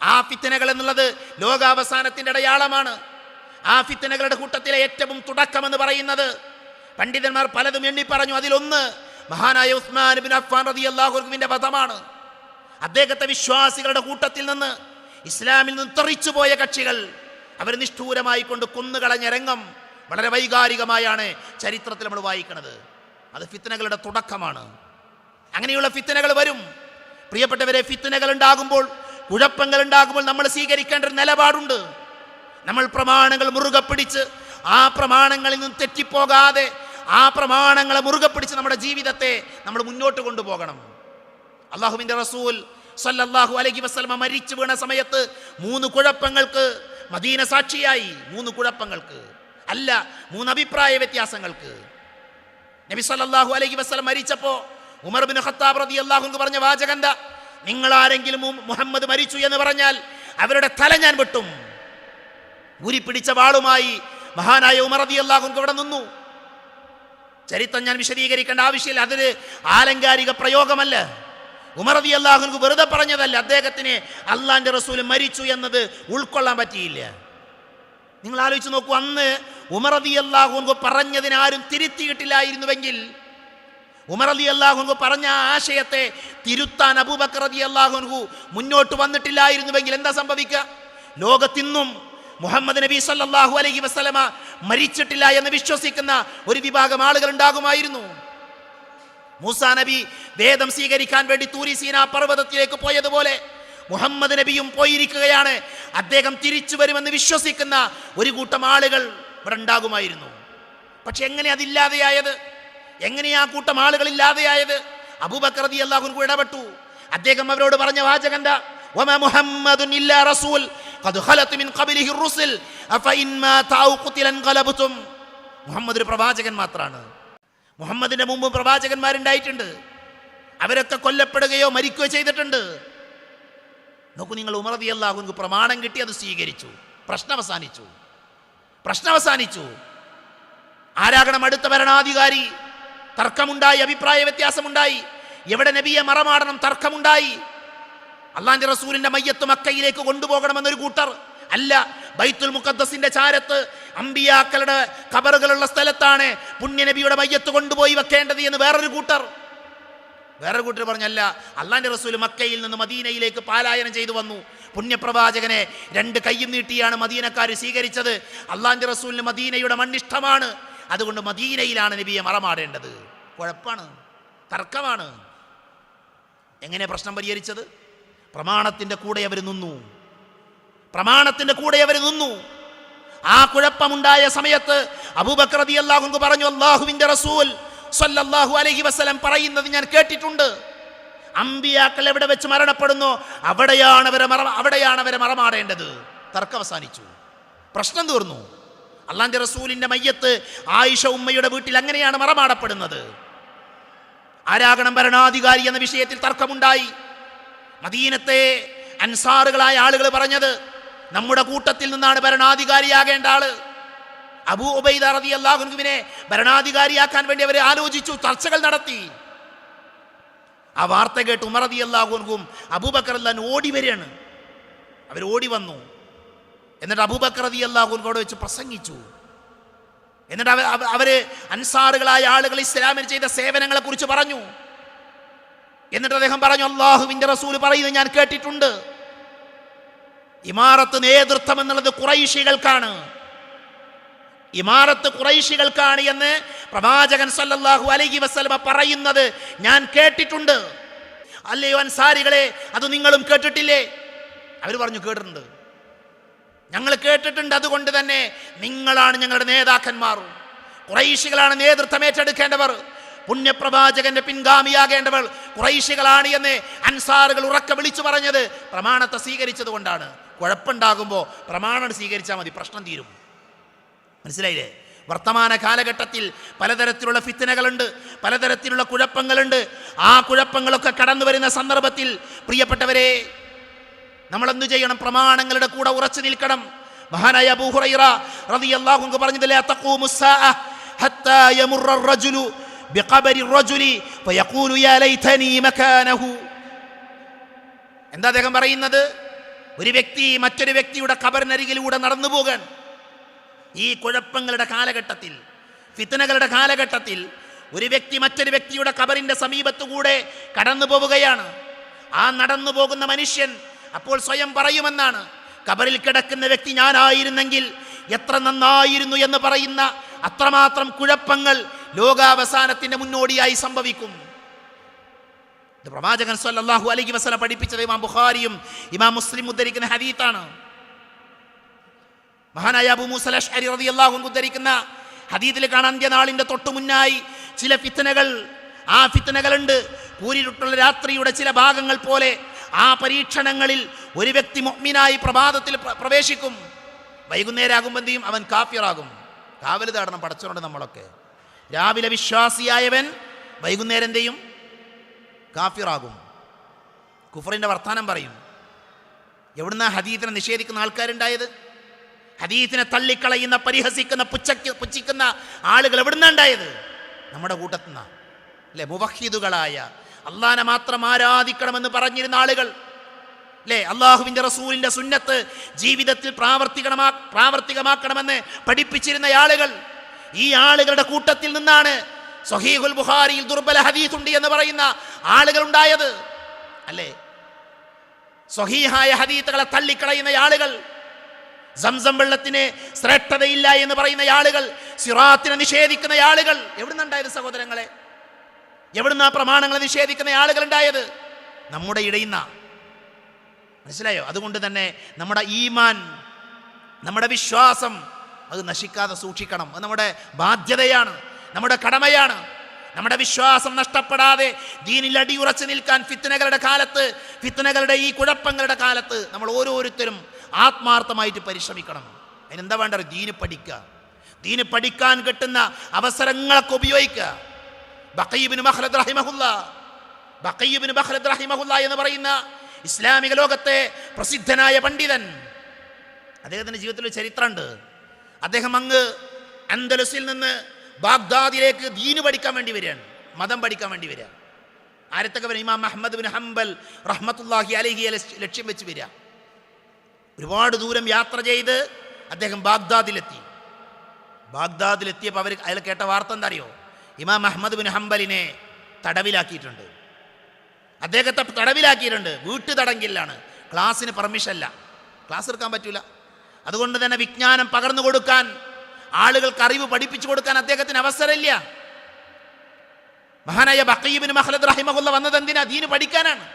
ആ ഫിത്നകൾ എന്നുള്ളത് ലോകാവസാനത്തിൻ്റെ അടയാളമാണ്. ആ ഫിത്നകളുടെ കൂട്ടത്തിലെ ഏറ്റവും തുടക്കമെന്ന് പറയുന്നത് പണ്ഡിതന്മാർ പലതും എണ്ണി പറഞ്ഞു. അതിലൊന്ന് മഹാനായ ഉസ്മാൻ ഇബ്നു അഫ്ഫാൻ റളിയല്ലാഹു അൻഹുവിൻ്റെ വധമാണ്. അദ്ദേഹത്തെ വിശ്വാസികളുടെ കൂട്ടത്തിൽ നിന്ന്, ഇസ്ലാമിൽ നിന്ന് തെറിച്ചുപോയ കക്ഷികൾ അവർ നിഷ്ഠൂരമായി കൊണ്ട് കൊന്നുകളഞ്ഞ രംഗം വളരെ വൈകാരികമായാണ് ചരിത്രത്തിൽ നമ്മൾ വായിക്കുന്നത്. അത് ഫിത്നകളുടെ തുടക്കമാണ്. അങ്ങനെയുള്ള ഫിത്നകൾ വരും. പ്രിയപ്പെട്ടവരെ, ഫിത്നകൾ ഉണ്ടാകുമ്പോൾ, കുഴപ്പങ്ങൾ ഉണ്ടാകുമ്പോൾ നമ്മൾ സ്വീകരിക്കേണ്ട ഒരു നിലപാടുണ്ട്. നമ്മൾ പ്രമാണങ്ങൾ മുറുകെ പിടിച്ച്, ആ പ്രമാണങ്ങളിൽ നിന്ന് തെറ്റിപ്പോകാതെ, ആ പ്രമാണങ്ങളെ മുറുകെ പിടിച്ച് നമ്മുടെ ജീവിതത്തെ നമ്മൾ മുന്നോട്ട് കൊണ്ടുപോകണം. അള്ളാഹുവിൻ്റെ റസൂൽ സല്ലല്ലാഹു അലൈഹി വസല്ലമ മരിച്ചു വീണ സമയത്ത് 3 കുഴപ്പങ്ങൾക്ക് മദീന സാക്ഷിയായി. 3 കുഴപ്പങ്ങൾക്ക് അല്ല, 3 അഭിപ്രായ വ്യത്യാസങ്ങൾക്ക്. നബി സല്ലല്ലാഹു അലൈഹി വസല്ലം മരിച്ചപ്പോൾ ഉമർ ഇബ്നു ഖത്താബ് റളിയല്ലാഹു അൻഹു പറഞ്ഞ വാചകം എന്താ? നിങ്ങൾ ആരെങ്കിലും മുഹമ്മദ് മരിച്ചു എന്ന് പറഞ്ഞാൽ അവരുടെ തല ഞാൻ വെട്ടും. ഊരിപ്പിടിച്ച വാളുമായി മഹാനായ ഉമർ റളിയല്ലാഹു അൻഹു അവിടെ നിന്നു. ചരിത്രം ഞാൻ വിശദീകരിക്കേണ്ട ആവശ്യമില്ല. അതൊരു ആലങ്കാരിക പ്രയോഗമല്ല. ഉമർ റളിയല്ലാഹു അൻഹു വെറുതെ പറഞ്ഞതല്ല. അദ്ദേഹത്തിന് അള്ളാന്റെ റസൂൽ മരിച്ചു എന്നത് ഉൾക്കൊള്ളാൻ പറ്റിയില്ല. നിങ്ങൾ ആലോചിച്ച് നോക്കൂ, അന്ന് ഉമർ റളിയല്ലാഹു അൻഹു പറഞ്ഞതിന് ആരും തിരുത്തിയിട്ടില്ലായിരുന്നുവെങ്കിൽ, ഉമർ റളിയല്ലാഹു അൻഹു പറഞ്ഞ ആശയത്തെ തിരുത്താൻ അബൂബക്കർ റളിയല്ലാഹു അൻഹു മുന്നോട്ട് വന്നിട്ടില്ലായിരുന്നുവെങ്കിൽ എന്താ സംഭവിക്കുക? ലോകത്തിന്നും മുഹമ്മദ് നബി സല്ലല്ലാഹു അലൈഹി വസല്ലമ മരിച്ചിട്ടില്ല എന്ന് വിശ്വസിക്കുന്ന ഒരു വിഭാഗം ആളുകൾ ഉണ്ടാകുമായിരുന്നു. മൂസാ നബി വേദം സ്വീകരിക്കാൻ വേണ്ടി തൂരി സീനാ പർവ്വതത്തിലേക്ക് പോയതുപോലെ മുഹമ്മദ് നബിയും പോയിരിക്കുകയാണ്. അദ്ദേഹം തിരിച്ചു വരുമെന്ന് വിശ്വസിക്കുന്ന ഒരു കൂട്ടം ആളുകൾ ഇവിടെ ഉണ്ടാകുമായിരുന്നു. പക്ഷെ എങ്ങനെ അതില്ലാതെയായത്? എങ്ങനെയാ കൂട്ടം ആളുകൾ ഇല്ലാതെയായത്? അബൂബക്കർ റളിയല്ലാഹു അൻഹു ഇടപെട്ടു. അദ്ദേഹം അവരോട് പറഞ്ഞ വാചകം എന്താ? വമാ മുഹമ്മദുൻ ഇല്ലാ റസൂൽ ഖദ് ഖലത് മിൻ ഖബ്ലിഹി റുസുൽ അഫ ഇൻ മാത ഔ ഖുതില ഖലബതും. മുഹമ്മദ് ഒരു പ്രവാചകൻ മാത്രമാണ്. മുഹമ്മദിന്റെ മുമ്പ് പ്രവാചകന്മാരുണ്ടായിട്ടുണ്ട്. അവരൊക്കെ കൊല്ലപ്പെടുകയോ മരിക്കുകയോ ചെയ്തിട്ടുണ്ട്. നോക്കൂ നിങ്ങൾ, ഉമർ റളിയല്ലാഹു അൻഹു പ്രമാണം കിട്ടി, അത് സ്വീകരിച്ചു. പ്രശ്നം അവസാനിച്ചു. ആരാകണം അടുത്ത ഭരണാധികാരി? തർക്കമുണ്ടായി, അഭിപ്രായ വ്യത്യാസമുണ്ടായി. എവിടെ നബിയെ മറമാടണം? തർക്കമുണ്ടായി. അള്ളാന്റെ റസൂലിന്റെ മയ്യത്ത് മക്കയിലേക്ക് കൊണ്ടുപോകണമെന്നൊരു കൂട്ടർ, അല്ല ബൈത്തുൽ മുഖദ്ദസിന്റെ ചാരത്ത് അമ്പിയാക്കളുടെ ഖബറുകളുള്ള സ്ഥലത്താണ് പുണ്യനബിയുടെ മയ്യത്ത് കൊണ്ടുപോയി വെക്കേണ്ടത് എന്ന് വേറൊരു കൂട്ടർ പറഞ്ഞല്ല. അള്ളാന്റെ റസൂൽ മക്കയിൽ നിന്ന് മദീനയിലേക്ക് പാലായനം ചെയ്തു വന്നു. പുണ്യപ്രവാചകനെ 2 കൈയും നീട്ടിയാണ് മദീനക്കാർ സ്വീകരിച്ചത്. അള്ളാന്റെ റസൂലിന് മദീനയുടെ മണ്ണിഷ്ടമാണ്. അതുകൊണ്ട് മദീനയിലാണ് നബിയെ മറമാടേണ്ടത്. കുഴപ്പമാണ്, തർക്കമാണ്. എങ്ങനെ പ്രശ്നം പരിഹരിച്ചത്? പ്രമാണത്തിന്റെ കൂടെ അവർ നിന്നു. ആ കുഴപ്പമുണ്ടായ സമയത്ത് അബൂബക്കർ റളിയല്ലാഹു അൻഹു പറഞ്ഞു, അല്ലാഹുവിന്റെ റസൂൽ സ്വല്ലല്ലാഹു അലൈഹി വസല്ലം പറയുന്നത് ഞാൻ കേട്ടിട്ടുണ്ട്. അമ്പിയാക്കൾ എവിടെ വെച്ച് മരണപ്പെടുന്നോ അവിടെയാണ് അവരെ മറമാടേണ്ടത്. തർക്കം അവസാനിച്ചു, പ്രശ്നം തീർന്നു. അള്ളാന്റെ റസൂലിന്റെ മയ്യത്ത് ആയിഷ ഉമ്മയുടെ വീട്ടിൽ അങ്ങനെയാണ് മറമാടപ്പെടുന്നത്. ആരാകണം ഭരണാധികാരി എന്ന വിഷയത്തിൽ തർക്കമുണ്ടായി. മദീനത്തെ അൻസാറുകളായ ആളുകൾ പറഞ്ഞത്, നമ്മുടെ കൂട്ടത്തിൽ നിന്നാണ് ഭരണാധികാരിയാകേണ്ട ആള്. അബൂ ഉബൈദ റളിയല്ലാഹു അൻഹുവിനെ ഭരണാധികാരിയാക്കാൻ വേണ്ടി അവർ ആലോചിച്ചു, ചർച്ചകൾ നടത്തി. ആ വാർത്ത കേട്ട് ഉമർ റളിയല്ലാഹു അൻഹുവും അബൂബക്കർ റളിയല്ലാഹു അൻഹു ഓടി വരികയാണ്. അവർ ഓടി വന്നു. എന്നിട്ട് അബൂബക്കർ റളിയല്ലാഹു അൻഹുവോട് വെച്ച് പ്രസംഗിച്ചു. എന്നിട്ട് അവര് അൻസാറുകളായ ആളുകൾ ഇസ്ലാമിൽ ചെയ്ത സേവനങ്ങളെ കുറിച്ച് പറഞ്ഞു. എന്നിട്ട് അദ്ദേഹം പറഞ്ഞു, അല്ലാഹുവിന്റെ റസൂൽ പറയുന്നത് ഞാൻ കേട്ടിട്ടുണ്ട്, ഇമാറത്ത് നേതൃത്വം എന്നുള്ളത് ഖുറൈശികൾക്കാണ് എന്ന് പ്രവാചകൻ സല്ലല്ലാഹു അലൈഹി വസല്ലമ പറയുന്നത് ഞാൻ കേട്ടിട്ടുണ്ട്. അല്ലയോ അൻസാരികളെ, അത് നിങ്ങളും കേട്ടിട്ടില്ലേ? അവർ പറഞ്ഞു, കേട്ടിട്ടുണ്ട്, ഞങ്ങൾ കേട്ടിട്ടുണ്ട്. അതുകൊണ്ട് തന്നെ നിങ്ങളാണ് ഞങ്ങളുടെ നേതാക്കന്മാർ, ഖുറൈശികളാണ് നേതൃത്വം ഏറ്റെടുക്കേണ്ടവർ, പുണ്യപ്രവാചകന്റെ പിൻഗാമിയാകേണ്ടവർ ഖുറൈശികളാണ് എന്ന് അൻസാറുകൾ ഉറക്കെ വിളിച്ചു പറഞ്ഞത് പ്രമാണത്തെ സ്വീകരിച്ചത് കൊണ്ടാണ്. കുഴപ്പമുണ്ടാകുമ്പോൾ പ്രമാണം സ്വീകരിച്ചാൽ മതി, പ്രശ്നം തീരും. മനസ്സിലായില്ലേ? വർത്തമാന കാലഘട്ടത്തിൽ പലതരത്തിലുള്ള ഫിത്നകളുണ്ട്, പലതരത്തിലുള്ള കുഴപ്പങ്ങളുണ്ട്. ആ കുഴപ്പങ്ങളൊക്കെ കടന്നു വരുന്ന സന്ദർഭത്തിൽ പ്രിയപ്പെട്ടവരെ, നമ്മളെന്തു ചെയ്യണം? പ്രമാണങ്ങളുടെ കൂടെ ഉറച്ചു നിൽക്കണം. മഹാനായ അബൂ ഹുറൈറ റളിയല്ലാഹു അൻഹു പറഞ്ഞത്, ലാ തഖൂമുസ് സാഅ ഹത്താ യമുറ അർ-റജുലു ബിഖബരി അർ-റജുലി ഫയഖൂലു യാ ലൈതനി മകാനഹു. എന്താ അദ്ദേഹം പറയുന്നത്? ഒരു വ്യക്തി മറ്റൊരു വ്യക്തിയുടെ ഖബറിനരികിലൂടെ നടന്നു പോകാൻ. ഈ കുഴപ്പങ്ങളുടെ കാലഘട്ടത്തിൽ, ഫിത്നകളുടെ കാലഘട്ടത്തിൽ ഒരു വ്യക്തി മറ്റൊരു വ്യക്തിയുടെ ഖബറിന്റെ സമീപത്തുകൂടെ കടന്നു പോവുകയാണ്. ആ നടന്നു പോകുന്ന മനുഷ്യൻ അപ്പോൾ സ്വയം പറയുമെന്നാണ്, ഖബറിൽ കിടക്കുന്ന വ്യക്തി ഞാനായിരുന്നെങ്കിൽ എത്ര നന്നായിരുന്നു എന്ന് പറയുന്ന അത്രമാത്രം കുഴപ്പങ്ങൾ ലോകാവസാനത്തിന്റെ മുന്നോടിയായി സംഭവിക്കും. ഇത് പ്രവാചകൻ സല്ലല്ലാഹു അലൈഹി വസല്ലം പഠിപ്പിച്ചത് ഇമാം ബുഖാരിയും ഇമാം മുസ്ലിം ഉദ്ധരിക്കുന്ന ഹദീത്താണ്. മഹാനായ അബൂ മൂസ അശ്അരി റളിയല്ലാഹു അൻഹു ഉദ്ധരിക്കുന്ന ഹദീത്തിൽ കാണാൻ, അന്ത്യനാളിന്റെ തൊട്ടു മുന്നായി ചില ഫിത്നകൾ, ആ ഫിത്നകളുണ്ട്. കൂരിരുട്ടുള്ള രാത്രിയുടെ ചില ഭാഗങ്ങൾ പോലെ ആ പരീക്ഷണങ്ങളിൽ ഒരു വ്യക്തി മുഅ്മിനായി പ്രഭാതത്തിൽ പ്രവേശിക്കും. വൈകുന്നേരം ആകുമ്പോൾ എന്ത് ചെയ്യും? അവൻ കാഫിറാകും. കാവൽ തേടണം പടച്ചവനോട് നമ്മളൊക്കെ. രാവിലെ വിശ്വാസിയായവൻ വൈകുന്നേരം എന്ത് ചെയ്യും? കാഫിറാകും, കുഫറിന്റെ വർത്താനം പറയും. എവിടുന്ന ഹദീത്തിനെ നിഷേധിക്കുന്ന ആൾക്കാരുണ്ടായത്? ഹദീത്തിനെ തള്ളിക്കളയുന്ന, പരിഹസിക്കുന്ന, പുച്ഛിക്കുന്ന ആളുകൾ എവിടുന്ന ഉണ്ടായത്? നമ്മുടെ കൂട്ടത്തിൽ നിന്നാ അല്ലേ? മുവഹിദുകളായ, അള്ളാനെ മാത്രം ആരാധിക്കണമെന്ന് പറഞ്ഞിരുന്ന ആളുകൾ അല്ലേ? അള്ളാഹുവിന്റെ റസൂലിന്റെ സുന്നത്ത് ജീവിതത്തിൽ പ്രാവർത്തികമാക്കണമെന്ന് പഠിപ്പിച്ചിരുന്ന ആളുകൾ. ഈ ആളുകളുടെ കൂട്ടത്തിൽ നിന്നാണ് സ്വഹീഹുൽ ബുഖാരിയിൽ ദുർബല ഹദീസ് ഉണ്ട് എന്ന് പറയുന്ന ആളുകൾ ഉണ്ടായത് അല്ലേ? സ്വഹീഹായ ഹദീസുകളെ തള്ളിക്കളയുന്ന ആളുകൾ, സംസം വെള്ളത്തിന് ശ്രേഷ്ഠതയില്ല എന്ന് പറയുന്ന ആളുകൾ, സിറാത്തിനെ നിഷേധിക്കുന്ന ആളുകൾ. എവിടുന്നുണ്ടായത് സഹോദരങ്ങളെ? എവിടുന്ന പ്രമാണങ്ങളെ നിഷേധിക്കുന്ന ആളുകൾ ഉണ്ടായത്? നമ്മുടെ ഇടയിൽ നിന്നാ. മനസ്സിലായോ? അതുകൊണ്ട് തന്നെ നമ്മുടെ ഈമാൻ, നമ്മുടെ വിശ്വാസം അത് നശിക്കാതെ സൂക്ഷിക്കണം. അത് നമ്മുടെ ബാധ്യതയാണ്, നമ്മുടെ കടമയാണ്. നമ്മുടെ വിശ്വാസം നഷ്ടപ്പെടാതെ ദീനിൽ അടിയുറച്ചു നിൽക്കാൻ ഫിത്നകളുടെ കാലത്ത്, ഫിത്നകളുടെ ഈ കുഴപ്പങ്ങളുടെ കാലത്ത് നമ്മൾ ഓരോരുത്തരും ആത്മാർത്ഥമായിട്ട് പരിശ്രമിക്കണം. അതിനെന്താ വേണ്ടത്? ദീന് പഠിക്കുക, ദീന് പഠിക്കാൻ കിട്ടുന്ന അവസരങ്ങളൊക്കെ ഉപയോഗിക്കുക. ബഖീ ഇബ്നു മഖ്ലദ് റഹിമഹുല്ല എന്ന് പറയുന്ന ഇസ്ലാമിക ലോകത്തെ പ്രസിദ്ധനായ പണ്ഡിതൻ, അദ്ദേഹത്തിൻ്റെ ജീവിതത്തിൽ ഒരു ചരിത്രമുണ്ട്. അദ്ദേഹം അങ്ങ് അന്തലസിൽ നിന്ന് ബാഗ്ദാദിലേക്ക് ദീന് പഠിക്കാൻ വേണ്ടി വരികയാണ്, മതം പഠിക്കാൻ വേണ്ടി വരിക. ആരത്തൊക്കെ വരും? ഇമാം അഹ്മദ് ബിൻ ഹംബൽ റഹ്മത്തുള്ളാഹി അലൈഹിയെ ലക്ഷ്യം വെച്ച് വരിക. ഒരുപാട് ദൂരം യാത്ര ചെയ്ത് അദ്ദേഹം ബാഗ്ദാദിലെത്തി. ബാഗ്ദാദിലെത്തിയപ്പോൾ അയാൾ കേട്ട വാർത്ത എന്താ അറിയോ? ഇമാം അഹ്മദ് ബിൻ ഹംബലിനെ തടവിലാക്കിയിട്ടുണ്ട്. അദ്ദേഹത്തെ തടവിലാക്കിയിട്ടുണ്ട്. വീട്ടു തടങ്കിലാണ്. ക്ലാസ്സിന് പെർമിഷനല്ല, ക്ലാസ് എടുക്കാൻ പറ്റൂല. അതുകൊണ്ട് തന്നെ വിജ്ഞാനം പകർന്നു കൊടുക്കാൻ, ആളുകൾക്ക് അറിവ് പഠിപ്പിച്ചു കൊടുക്കാൻ അദ്ദേഹത്തിന് അവസരമില്ല. മഹാനായ ബഖീ ഇബ്നു മഖ്ലദ് റഹിമഹുല്ലാ വന്നത് എന്തിനാ? ദീന് പഠിക്കാനാണ്.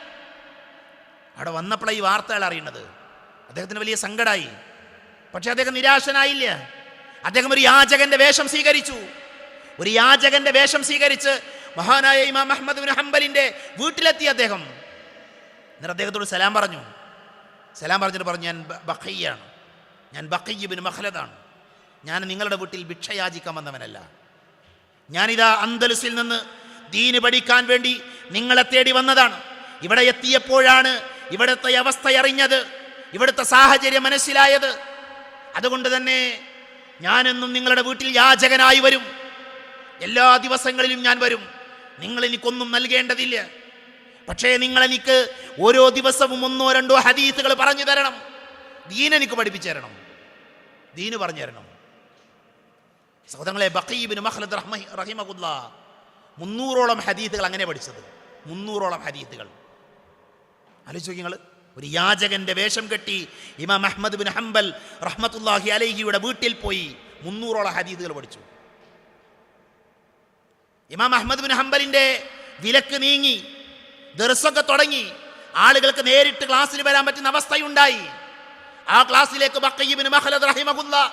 അവിടെ വന്നപ്പോഴാണ് ഈ വാർത്തകൾ അറിയുന്നത്. അദ്ദേഹത്തിന് വലിയ സങ്കടമായി. പക്ഷെ അദ്ദേഹം നിരാശനായില്ല. അദ്ദേഹം ഒരു യാചകന്റെ വേഷം സ്വീകരിച്ചു. ഒരു യാചകന്റെ വേഷം സ്വീകരിച്ച് മഹാനായ ഇമാം അഹ്മദ് ബിൻ ഹംബലിന്റെ വീട്ടിലെത്തി. അദ്ദേഹം എന്നിട്ട് അദ്ദേഹത്തോട് സലാം പറഞ്ഞു. സലാം പറഞ്ഞിട്ട് പറഞ്ഞു, ഞാൻ ബഖീയാണ്, ഞാൻ ബഖീ ഇബ്നു മഖ്ലദാണ്. ഞാൻ നിങ്ങളുടെ വീട്ടിൽ ഭിക്ഷയാചിക്കാൻ വന്നവനല്ല. ഞാനിതാ അന്തലുസിൽ നിന്ന് ദീന് പഠിക്കാൻ വേണ്ടി നിങ്ങളെ തേടി വന്നതാണ്. ഇവിടെ എത്തിയപ്പോഴാണ് ഇവിടുത്തെ അവസ്ഥ അറിഞ്ഞത്, ഇവിടുത്തെ സാഹചര്യം മനസ്സിലായത്. അതുകൊണ്ട് തന്നെ ഞാനെന്നും നിങ്ങളുടെ വീട്ടിൽ യാചകനായി വരും. എല്ലാ ദിവസങ്ങളിലും ഞാൻ വരും. നിങ്ങൾ എനിക്കൊന്നും നൽകേണ്ടതില്ല. പക്ഷേ നിങ്ങൾ എനിക്ക് ഓരോ ദിവസവും 1-2 ഹദീസുകൾ പറഞ്ഞു തരണം. ദീൻ എനിക്ക് പഠിപ്പിച്ചു തരണം, ദീന് പറഞ്ഞു തരണം. സഹോദരങ്ങളെ, ബഖീ ഇബ്നു മഖ്ലദ് റഹിമഹുല്ലാ 300ഓളം ഹദീസുകൾ അങ്ങനെ പഠിച്ചത്. 300ഓളം ഹദീസുകൾ. ആലോചിച്ച് നിങ്ങൾ, ഒരു യാചകന്റെ വേഷം കെട്ടി ഇമാം അഹ്മദ് ബിൻ ഹംബൽ റഹ്മത്തുള്ളാഹി അലൈഹിയുടെ വീട്ടിൽ പോയി 300ഓളം ഹദീസുകൾ പഠിച്ചു. ഇമാം അഹ്മദ് ബിൻ ഹംബലിന്റെ വിലക്ക് നീങ്ങി, ദർസൊക്കെ തുടങ്ങി. ആളുകൾക്ക് നേരിട്ട് ക്ലാസ്സിൽ വരാൻ പറ്റുന്ന അവസ്ഥയുണ്ടായി. ആ ക്ലാസ്സിലേക്ക് ബഖീ ഇബ്നു മഖ്ലദ് റഹിമഹുല്ലാ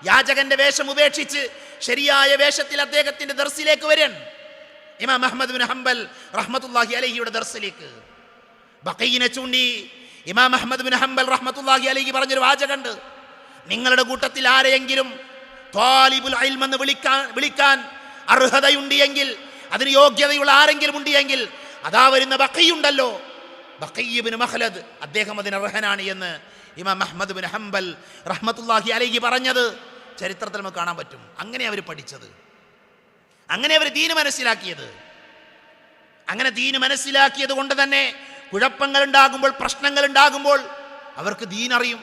യാചകന്റെ വേഷം ഉപേക്ഷിച്ച് ശരിയായ വേഷത്തിൽ അദ്ദേഹത്തിന്റെ ദർസിലേക്ക് വരാൻ. ഇമാം അഹ്മദ് ബിൻ ഹംബൽ റഹ്മത്തുള്ളാഹി അലൈഹിയുടെ ദർസിലേക്ക് ബഖീനെ ചൂണ്ടി ഇമാം അഹ്മദ് ബിൻ ഹംബൽ റഹ്മത്തുള്ളാഹി അലൈഹി പറഞ്ഞൊരു വാചകമുണ്ട്: നിങ്ങളുടെ കൂട്ടത്തിൽ ആരെയെങ്കിലും ത്വാലിബുൽ ഇൽം എന്ന് വിളിക്കാൻ അർഹതയുണ്ട് എങ്കിൽ, അതിന് യോഗ്യതയുള്ള ആരെങ്കിലും ഉണ്ട് എങ്കിൽ അതാ വരുന്ന ബഖീ ഉണ്ടല്ലോ, ബഖീ ഇബ്നു മഖ്ലദ്, അദ്ദേഹം അതിന് അർഹനാണ് എന്ന് ഇമാം അഹ്മദ് ബിൻ ഹംബൽ റഹ്മത്തുള്ളാഹി അലൈഹി പറഞ്ഞത് ചരിത്രത്തിൽ നമുക്ക് കാണാൻ പറ്റും. അങ്ങനെ അവർ പഠിച്ചത്, അങ്ങനെ അവർ ദീന് മനസ്സിലാക്കിയത്. അങ്ങനെ ദീന് മനസ്സിലാക്കിയത് കൊണ്ട് തന്നെ കുഴപ്പങ്ങൾ ഉണ്ടാകുമ്പോൾ, പ്രശ്നങ്ങൾ ഉണ്ടാകുമ്പോൾ അവർക്ക് ദീൻ അറിയും.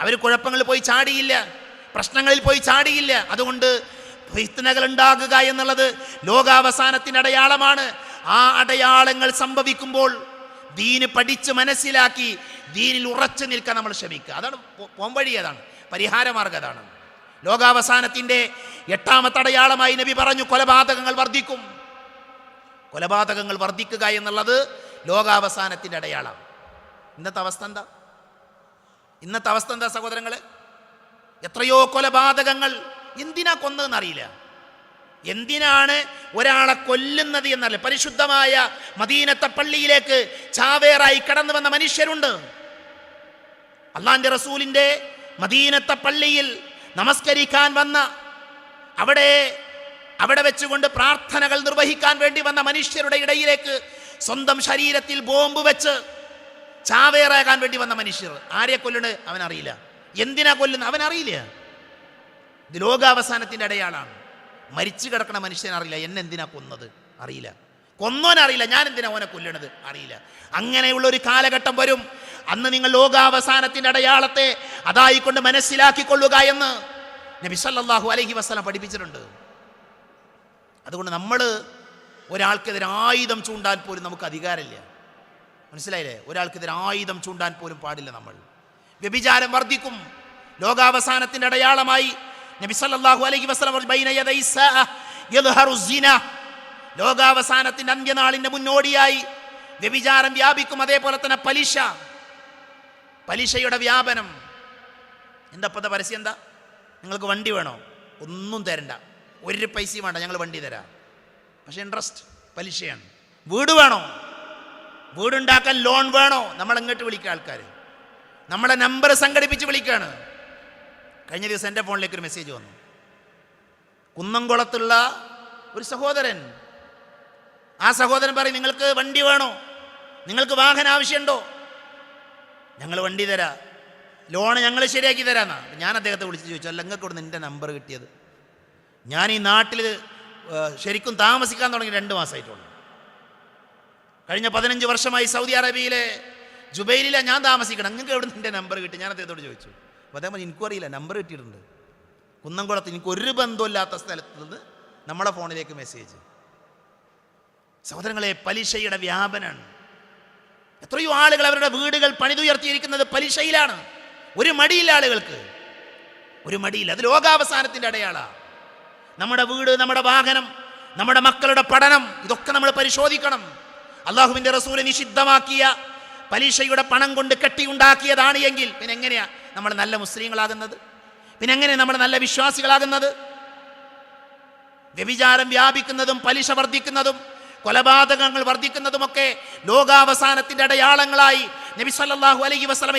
അവർ കുഴപ്പങ്ങളിൽ പോയി ചാടിയില്ല, പ്രശ്നങ്ങളിൽ പോയി ചാടിയില്ല. അതുകൊണ്ട് ഫിത്നകൾ ഉണ്ടാകുക എന്നുള്ളത് ലോകാവസാനത്തിൻ്റെ അടയാളമാണ്. ആ അടയാളങ്ങൾ സംഭവിക്കുമ്പോൾ ദീന് പഠിച്ച് മനസ്സിലാക്കി ദീനിൽ ഉറച്ചു നിൽക്കാൻ നമ്മൾ ശ്രമിക്കുക. അതാണ് പോംവഴി, അതാണ് പരിഹാരമാർഗം. അതാണ് ലോകാവസാനത്തിൻ്റെ 8ാമത്തെ അടയാളമായി നബി പറഞ്ഞു, കൊലപാതകങ്ങൾ വർദ്ധിക്കും. കൊലപാതകങ്ങൾ വർദ്ധിക്കുക എന്നുള്ളത് ലോകാവസാനത്തിൻ്റെ അടയാളം. ഇന്നത്തെ അവസ്ഥ എന്താ? ഇന്നത്തെ അവസ്ഥ എന്താ സഹോദരങ്ങളെ? എത്രയോ കൊലപാതകങ്ങൾ. എന്തിനാ കൊന്നതെന്നറിയില്ല, എന്തിനാണ് ഒരാളെ കൊല്ലുന്നത് എന്നറിയില്ല. പരിശുദ്ധമായ മദീനത്തെ പള്ളിയിലേക്ക് ചാവേറായി കടന്നു വന്ന മനുഷ്യരുണ്ട്. അള്ളാന്റെ റസൂലിന്റെ മദീനത്തെ പള്ളിയിൽ നമസ്കരിക്കാൻ വന്ന, അവിടെ വെച്ചുകൊണ്ട് പ്രാർത്ഥനകൾ നിർവഹിക്കാൻ വേണ്ടി വന്ന മനുഷ്യരുടെ ഇടയിലേക്ക് സ്വന്തം ശരീരത്തിൽ ബോംബ് വെച്ച് ചാവേറാകാൻ വേണ്ടി വന്ന മനുഷ്യർ. ആരെ കൊല്ലുന്നത് അവനറിയില്ല, എന്തിനാ കൊല്ലുന്നത് അവനറിയില്ല. ഇത് ലോകാവസാനത്തിൻ്റെ അടയാളാണ്. മരിച്ചു കിടക്കണ മനുഷ്യനറിയില്ല എന്നെന്തിനാ കൊന്നത്, അറിയില്ല. കൊന്നോനറിയില്ല ഞാൻ എന്തിനാ ഓനെ കൊല്ലണത്, അറിയില്ല. അങ്ങനെയുള്ള ഒരു കാലഘട്ടം വരും. അന്ന് നിങ്ങൾ ലോകാവസാനത്തിൻ്റെ അടയാളത്തെ അതായിക്കൊണ്ട് മനസ്സിലാക്കിക്കൊള്ളുക എന്ന് നബി സല്ലല്ലാഹു അലൈഹി വസല്ലം പഠിപ്പിച്ചിട്ടുണ്ട്. അതുകൊണ്ട് നമ്മൾ ഒരാൾക്കെതിരെ ആയുധം ചൂണ്ടാൻ പോലും നമുക്ക് അധികാരമില്ല. മനസ്സിലായില്ലേ? ഒരാൾക്കെതിരെ ആയുധം ചൂണ്ടാൻ പോലും പാടില്ല നമ്മൾ. വ്യഭിചാരം വർദ്ധിക്കും. ലോകാവസാനത്തിൻ്റെ അടയാളമായി നബി സല്ലല്ലാഹു അലൈഹി വസല്ലം ബൈന യദൈ സാഅ യദ്ഹറു സിന, ലോകാവസാനത്തിൻ്റെ അന്ത്യനാളിൻ്റെ മുന്നോടിയായി വ്യഭിചാരം വ്യാപിക്കും. അതേപോലെ തന്നെ പലിശയുടെ വ്യാപനം. എന്താ ഇപ്പോഴത്തെ പരസ്യം? എന്താ? നിങ്ങൾക്ക് വണ്ടി വേണോ? ഒന്നും തരണ്ട, ഒരു പൈസയും വേണ്ട, ഞങ്ങൾ വണ്ടി തരാം. പക്ഷെ ഇൻട്രസ്റ്റ് പലിശയാണ്. വീട് വേണോ? വീടുണ്ടാക്കാൻ ലോൺ വേണോ? നമ്മളെങ്ങോട്ട് വിളിക്കുക ആൾക്കാർ, നമ്മളെ നമ്പർ സംഘടിപ്പിച്ച് വിളിക്കുകയാണ്. കഴിഞ്ഞ ദിവസം എൻ്റെ ഫോണിലേക്ക് ഒരു മെസ്സേജ് വന്നു. കുന്നംകുളത്തുള്ള ഒരു സഹോദരൻ. ആ സഹോദരൻ പറയും, നിങ്ങൾക്ക് വണ്ടി വേണോ? നിങ്ങൾക്ക് വാഹനം ആവശ്യമുണ്ടോ? ഞങ്ങൾ വണ്ടി തരാം, ലോണ് ഞങ്ങൾ ശരിയാക്കി തരാമെന്നാ. ഞാൻ അദ്ദേഹത്തെ വിളിച്ച് ചോദിച്ചു, അല്ല നിങ്ങൾക്ക് ഇവിടെ നിൻ്റെ നമ്പർ കിട്ടിയത്? ഞാൻ ഈ നാട്ടിൽ ശരിക്കും താമസിക്കാൻ തുടങ്ങി 2 മാസമായിട്ടുള്ളൂ. കഴിഞ്ഞ 15 വർഷമായി സൗദി അറേബ്യയിലെ ജുബൈലിലാണ് ഞാൻ താമസിക്കണം. നിങ്ങൾക്ക് എവിടെ നിൻ്റെ നമ്പർ കിട്ടി? ഞാൻ അദ്ദേഹത്തോട് ചോദിച്ചു. അപ്പോൾ അദ്ദേഹം എനിക്കും അറിയില്ല, നമ്പർ കിട്ടിയിട്ടുണ്ട്. കുന്നംകുളത്ത് എനിക്ക് ഒരു ബന്ധമില്ലാത്ത സ്ഥലത്ത് നിന്ന് നമ്മളെ ഫോണിലേക്ക് മെസ്സേജ്. സഹോദരങ്ങളെ, പലിശയുടെ വ്യാപനാണ്. എത്രയോ ആളുകൾ അവരുടെ വീടുകൾ പണിതുയർത്തിയിരിക്കുന്നത് പലിശയിലാണ്. ഒരു മടിയില്ല ആളുകൾക്ക്, ഒരു മടിയില്ല. അത് ലോകാവസാനത്തിൻ്റെ അടയാളമാണ്. നമ്മുടെ വീട്, നമ്മുടെ വാഹനം, നമ്മുടെ മക്കളുടെ പഠനം, ഇതൊക്കെ നമ്മൾ പരിശോധിക്കണം. അള്ളാഹുവിൻ്റെ റസൂൽ നിഷിദ്ധമാക്കിയ പലിശയുടെ പണം കൊണ്ട് കെട്ടിയുണ്ടാക്കിയതാണ് എങ്കിൽ പിന്നെ എങ്ങനെയാ നമ്മൾ നല്ല മുസ്ലിങ്ങളാകുന്നത്? പിന്നെ എങ്ങനെയാണ് നമ്മൾ നല്ല വിശ്വാസികളാകുന്നത്? വ്യഭിചാരം വ്യാപിക്കുന്നതും പലിശ വർദ്ധിക്കുന്നതും കൊലപാതകങ്ങൾ വർദ്ധിക്കുന്നതുമൊക്കെ ലോകാവസാനത്തിൻ്റെ അടയാളങ്ങളായി നബി സല്ലല്ലാഹു അലൈഹി വസല്ലം